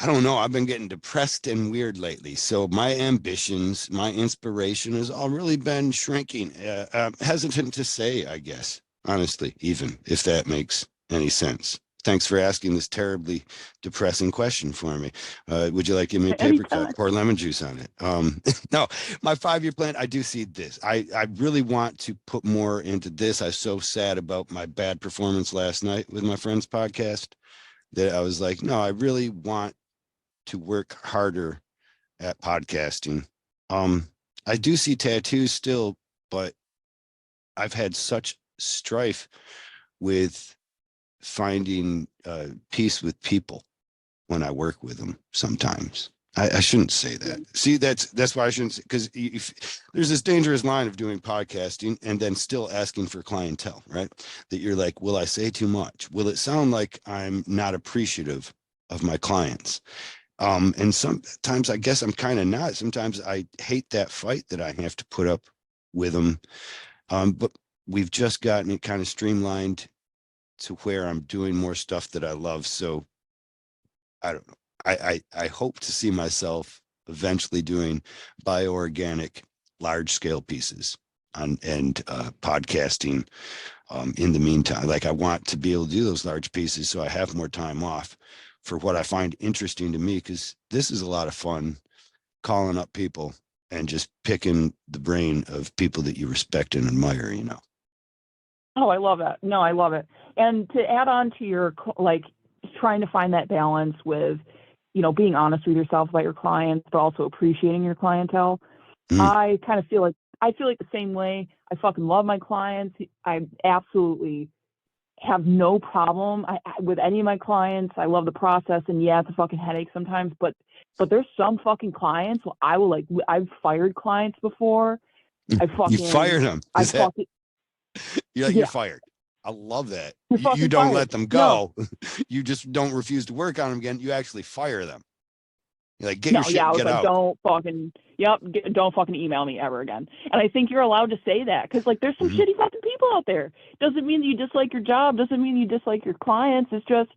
I don't know. I've been getting depressed and weird lately. So my ambitions, my inspiration has all really been shrinking. Hesitant to say, I guess, honestly, even if that makes any sense. Thanks for asking this terribly depressing question for me. Would you like to give me a paper cut, Anytime. pour lemon juice on it? No, my 5-year plan, I do see this. I really want to put more into this. I was so sad about my bad performance last night with my friend's podcast that I was like, no, I really want to work harder at podcasting. Um, I do see tattoos still, but I've had such strife with finding peace with people when I work with them sometimes. I shouldn't say that. See, that's why I shouldn't, because there's this dangerous line of doing podcasting and then still asking for clientele, right? That you're like, will I say too much? Will it sound like I'm not appreciative of my clients? And sometimes I guess I'm kind of not. Sometimes I hate that fight that I have to put up with them. But we've just gotten it kind of streamlined to where I'm doing more stuff that I love. So I don't know. I hope to see myself eventually doing bioorganic large scale pieces and podcasting in the meantime. Like I want to be able to do those large pieces so I have more time off for what I find interesting to me, because this is a lot of fun calling up people and just picking the brain of people that you respect and admire. Oh, I love it. No, I love it. And to add on to your, like, trying to find that balance with, being honest with yourself about your clients, but also appreciating your clientele. Mm. I kind of I feel like the same way. I fucking love my clients. I absolutely have no problem with any of my clients. I love the process, and yeah, it's a fucking headache sometimes. But there's some fucking clients. I've fired clients before. You fired them. I Is that fucking you're yeah. fired? I love that. You're You fucking don't fired. let them No, go. You just don't refuse to work on them again. You actually fire them. You're like, get your No, shit yeah, I and was get like, out. don't fucking email me ever again. And I think you're allowed to say that because, like, there's some Hmm. shitty fucking people out there. Doesn't mean that you dislike your job. Doesn't mean you dislike your clients. It's just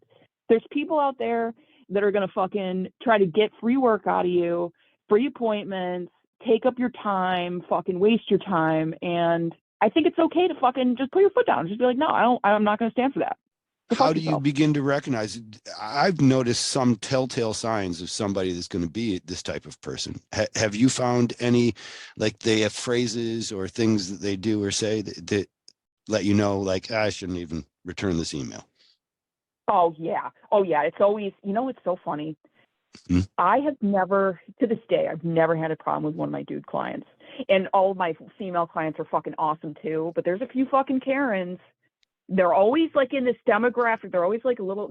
there's people out there that are gonna fucking try to get free work out of you, free appointments, take up your time, fucking waste your time. And I think it's okay to fucking just put your foot down. Just be like, no, I'm not gonna stand for that. So How fuck do you yourself. begin to recognize it? I've noticed some telltale signs of somebody that's going to be this type of person. Have you found any, like they have phrases or things that they do or say that let you know, like, I shouldn't even return this email? Oh yeah. Oh yeah. It's always, it's so funny. Hmm? I have never, to this day, I've never had a problem with one of my dude clients. And all of my female clients are fucking awesome too. But there's a few fucking Karens. They're always like in this demographic. They're always like a little,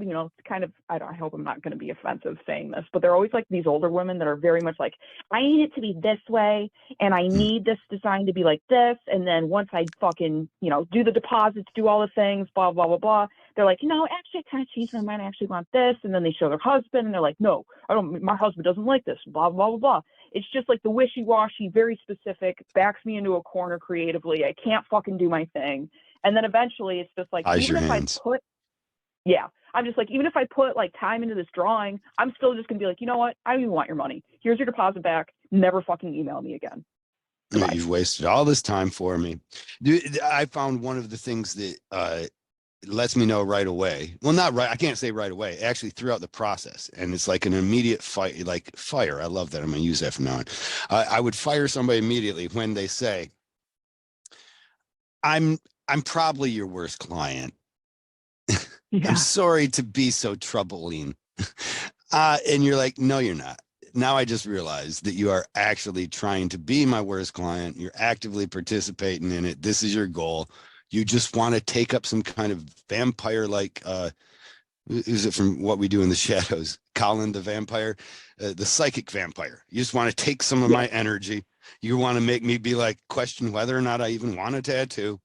kind of, I hope I'm not going to be offensive saying this, but they're always like these older women that are very much like, I need it to be this way. And I Hmm. need this design to be like this. And then once I fucking, do the deposits, do all the things, blah, blah, blah, blah. They're like, actually, I kind of changed my mind. I actually want this. And then they show their husband and they're like, no, my husband doesn't like this, blah, blah, blah, blah. It's just like the wishy-washy, very specific, backs me into a corner creatively. I can't fucking do my thing. And then eventually it's just like, Eyes your hands. I'm just like, even if I put like time into this drawing, I'm still just going to be like, you know what? I don't even want your money. Here's your deposit back. Never fucking email me again. Goodbye. You've wasted all this time for me. I found one of the things that lets me know right away. Well, not right. I can't say right away. Actually, throughout the process, and it's like an immediate fight, like fire. I love that. I'm gonna use that from now on. I would fire somebody immediately when they say, "I'm I'm probably your worst client. I'm Yeah. sorry to be so troubling." And you're like, "No, you're not." Now I just realized that you are actually trying to be my worst client. You're actively participating in it. This is your goal. You just want to take up some kind of vampire like is it from What We Do in the Shadows? Colin the vampire, the psychic vampire. You just want to take some of Yeah. my energy. You want to make me be like, question whether or not I even want a tattoo.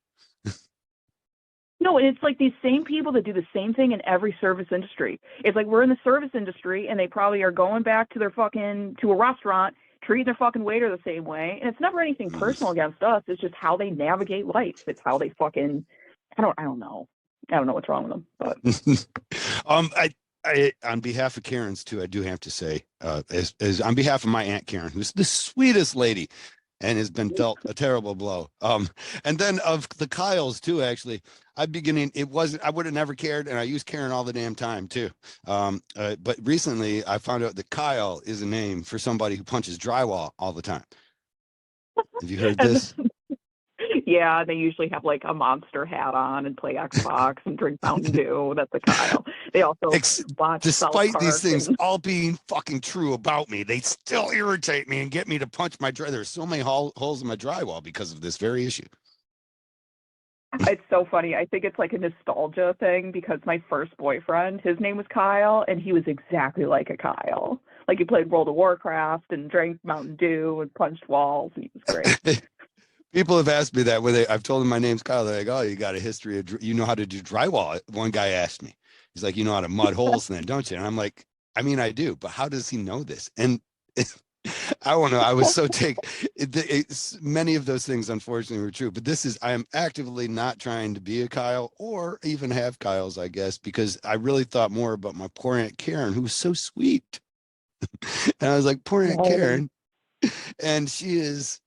No, and it's like these same people that do the same thing in every service industry. It's like we're in the service industry and they probably are going back to to a restaurant, treating their fucking waiter the same way. And it's never anything personal against us. It's just how they navigate life. It's how they fucking, I don't know. I don't know what's wrong with them, but On behalf of Karen's too, I do have to say, as on behalf of my Aunt Karen, who's the sweetest lady and has been dealt a terrible blow. And then of the Kyles too, actually, I would have never cared. And I use Karen all the damn time too. But recently I found out that Kyle is a name for somebody who punches drywall all the time. Have you heard and this? yeah, they usually have like a monster hat on and play Xbox and drink Mountain Dew. That's a Kyle. They also Ex- watch South Despite these Park things and all being fucking true about me, they still irritate me and get me to punch my dry. There's so many holes in my drywall because of this very issue. it's so funny. I think it's like a nostalgia thing because my first boyfriend, his name was Kyle, and he was exactly like a Kyle. Like he played World of Warcraft and drank Mountain Dew and punched walls, and he was great. People have asked me that I've told them my name's Kyle. They're like, "Oh, you got a history of you know how to do drywall." One guy asked me, he's like, "You know how to mud holes, then, don't you?" And I'm like, "I mean, I do, but how does he know this?" And I don't know. I was so many of those things, unfortunately, were true. But I am actively not trying to be a Kyle or even have Kyles, I guess, because I really thought more about my poor Aunt Karen, who was so sweet. And I was like, poor Aunt Oh, Karen. And she is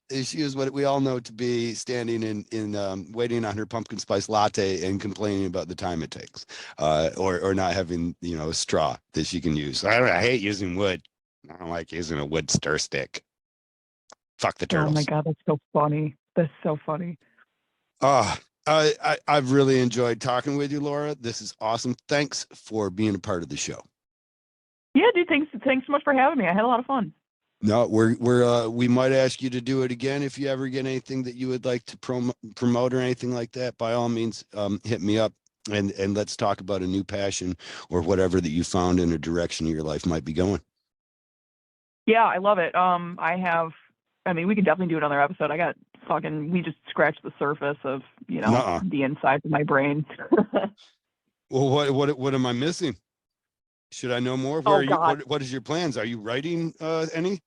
what we all know to be standing in waiting on her pumpkin spice latte and complaining about the time it takes, or not having a straw that she can use. I hate using wood. I don't like using a wood stir stick. Fuck the oh my turtles. God, that's so funny. That's so funny. Ah, I've really enjoyed talking with you, Laura. This is awesome. Thanks for being a part of the show. Yeah, dude, thanks so much for having me. I had a lot of fun. No, we might ask you to do it again if you ever get anything that you would like to promote or anything like that. By all means, hit me up and let's talk about a new passion or whatever that you found in a direction your life might be going. Yeah, I love it. I mean, we could definitely do another episode. We just scratched the surface of, Nuh-uh. the inside of my brain. Well, what am I missing? Should I know more? Where Oh are you? God. What is your plans? Are you writing any?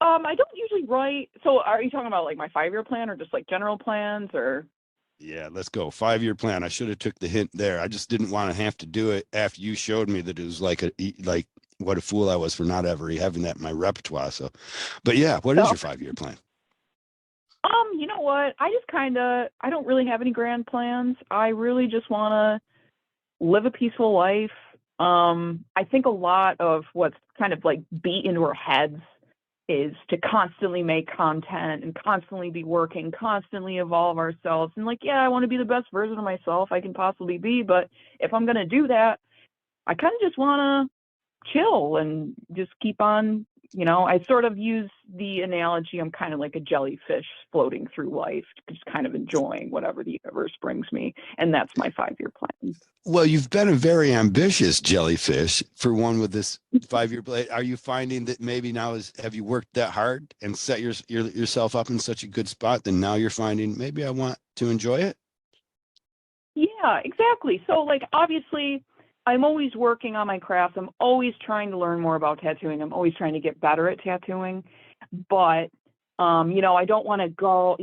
I don't usually write. So are you talking about like my 5-year plan or just like general plans or? Yeah, let's go. 5-year plan. I should have took the hint there. I just didn't want to have to do it after you showed me that it was like what a fool I was for not ever having that in my repertoire. So, but yeah, what is Oh. your 5-year plan? You know what? I don't really have any grand plans. I really just want to live a peaceful life. I think a lot of what's kind of like beat into our heads is to constantly make content and constantly be working, constantly evolve ourselves. And like, yeah, I want to be the best version of myself I can possibly be. But if I'm going to do that, I kind of just want to chill and just keep on. I sort of use the analogy I'm kind of like a jellyfish floating through life, just kind of enjoying whatever the universe brings me. And that's my 5-year plan. Well, you've been a very ambitious jellyfish for one with this 5-year plan. Are you finding that maybe now have you worked that hard and set yourself up in such a good spot that now you're finding maybe I want to enjoy it? Yeah, exactly. So, like, obviously, I'm always working on my craft. I'm always trying to learn more about tattooing. I'm always trying to get better at tattooing. But, I don't want to go,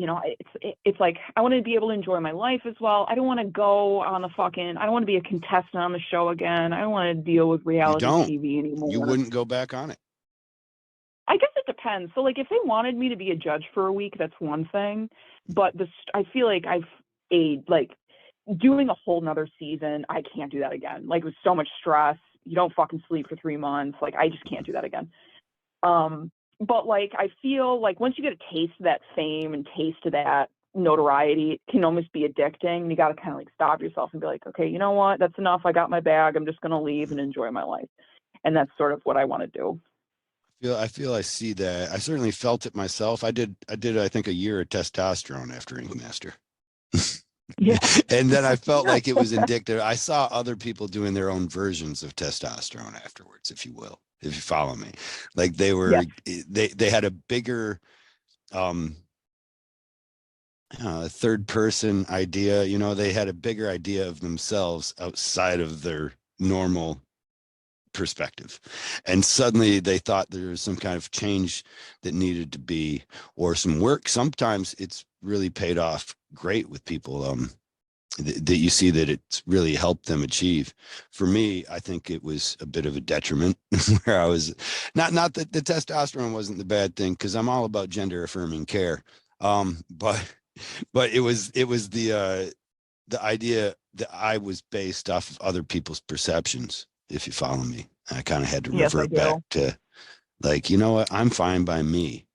it's like I want to be able to enjoy my life as well. I don't want to go on I don't want to be a contestant on the show again. I don't want to deal with You reality don't. TV You anymore. wouldn't go back on it. I guess it depends. So, like, if they wanted me to be a judge for a week, that's one thing. But I feel like I've aged, like, doing a whole nother season, I can't do that again. Like, it was so much stress. You don't fucking sleep for 3 months. Like, I just can't do that again. But like, I feel like once you get a taste of that fame and taste of that notoriety, it can almost be addicting. You got to kind of like stop yourself and be like, okay, you know what? That's enough. I got my bag. I'm just going to leave and enjoy my life. And that's sort of what I want to do. I feel I see that. I certainly felt it myself. I think a year of testosterone after Ink Master. Yeah. And then I felt like it was indicative. I saw other people doing their own versions of testosterone afterwards, if you will, if you follow me. Like Yes. they had a bigger third person idea. They had a bigger idea of themselves outside of their normal perspective. And suddenly they thought there was some kind of change that needed to be, or some work. Sometimes it's really paid off great with people that you see that it's really helped them achieve. For me, I think it was a bit of a detriment where I was not that the testosterone wasn't the bad thing, because I'm all about gender affirming care. But it was the idea that I was based off of other people's perceptions, if you follow me. I kind of had to Yes, I revert back do. to, like, you know what, I'm fine by me.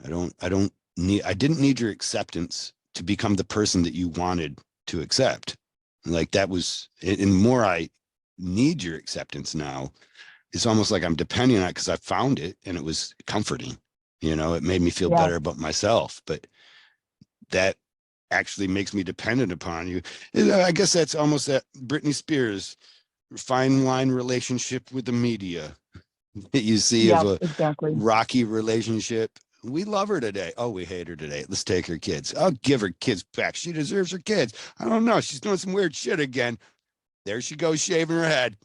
I didn't need your acceptance to become the person that you wanted to accept. Like, that was, and more I need your acceptance now, it's almost like I'm depending on it because I found it and it was comforting. It made me feel Yeah. better about myself, but that actually makes me dependent upon you. And I guess that's almost that Britney Spears fine line relationship with the media that you see of Yeah, a exactly. rocky relationship. We love her today. Oh, we hate her today. Let's take her kids. I'll give her kids back. She deserves her kids. I don't know. She's doing some weird shit again. There she goes, shaving her head.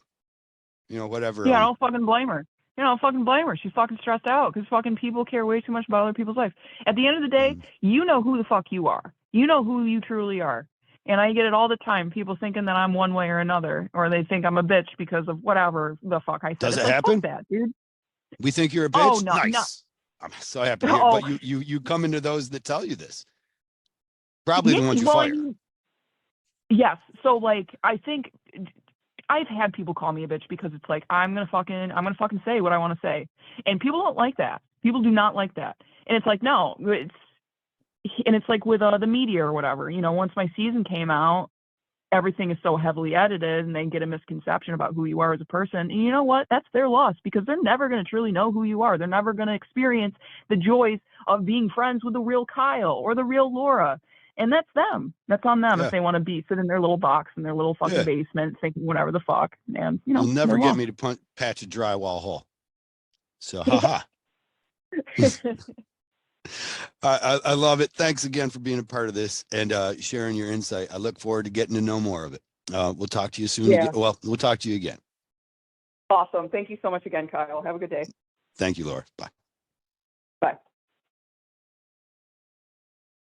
Whatever. Yeah, I don't fucking blame her. I don't fucking blame her. She's fucking stressed out because fucking people care way too much about other people's life. At the end of the day, you know who the fuck you are. You know who you truly are. And I get it all the time. People thinking that I'm one way or another, or they think I'm a bitch because of whatever the fuck I said. Does It's it like, fuck happen? that, dude. We think you're a Oh, bitch. no, no. Nice. I'm so happy to hear. Oh, But you come into those that tell you this. Probably yeah. the ones you Well, I fire. mean, yes. So, like, I think I've had people call me a bitch because it's like I'm gonna fucking say what I want to say, and people don't like that. People do not like that, and it's like no, it's like with the media or whatever. Once my season came out, everything is so heavily edited, and they get a misconception about who you are as a person. And you know what? That's their loss because they're never gonna truly know who you are. They're never gonna experience the joys of being friends with the real Kyle or the real Laura. And that's them. That's on them if Yeah. they want to sit in their little box in their little fucking Yeah. basement thinking whatever the fuck. And, You'll never they're get lost. me to patch a drywall hole. So, haha. I love it. Thanks again for being a part of this and sharing your insight. I look forward to getting to know more of it. We'll talk to you soon. Yeah. Again. Well, we'll talk to you again. Awesome. Thank you so much again, Kyle. Have a good day. Thank you, Laura. Bye. Bye.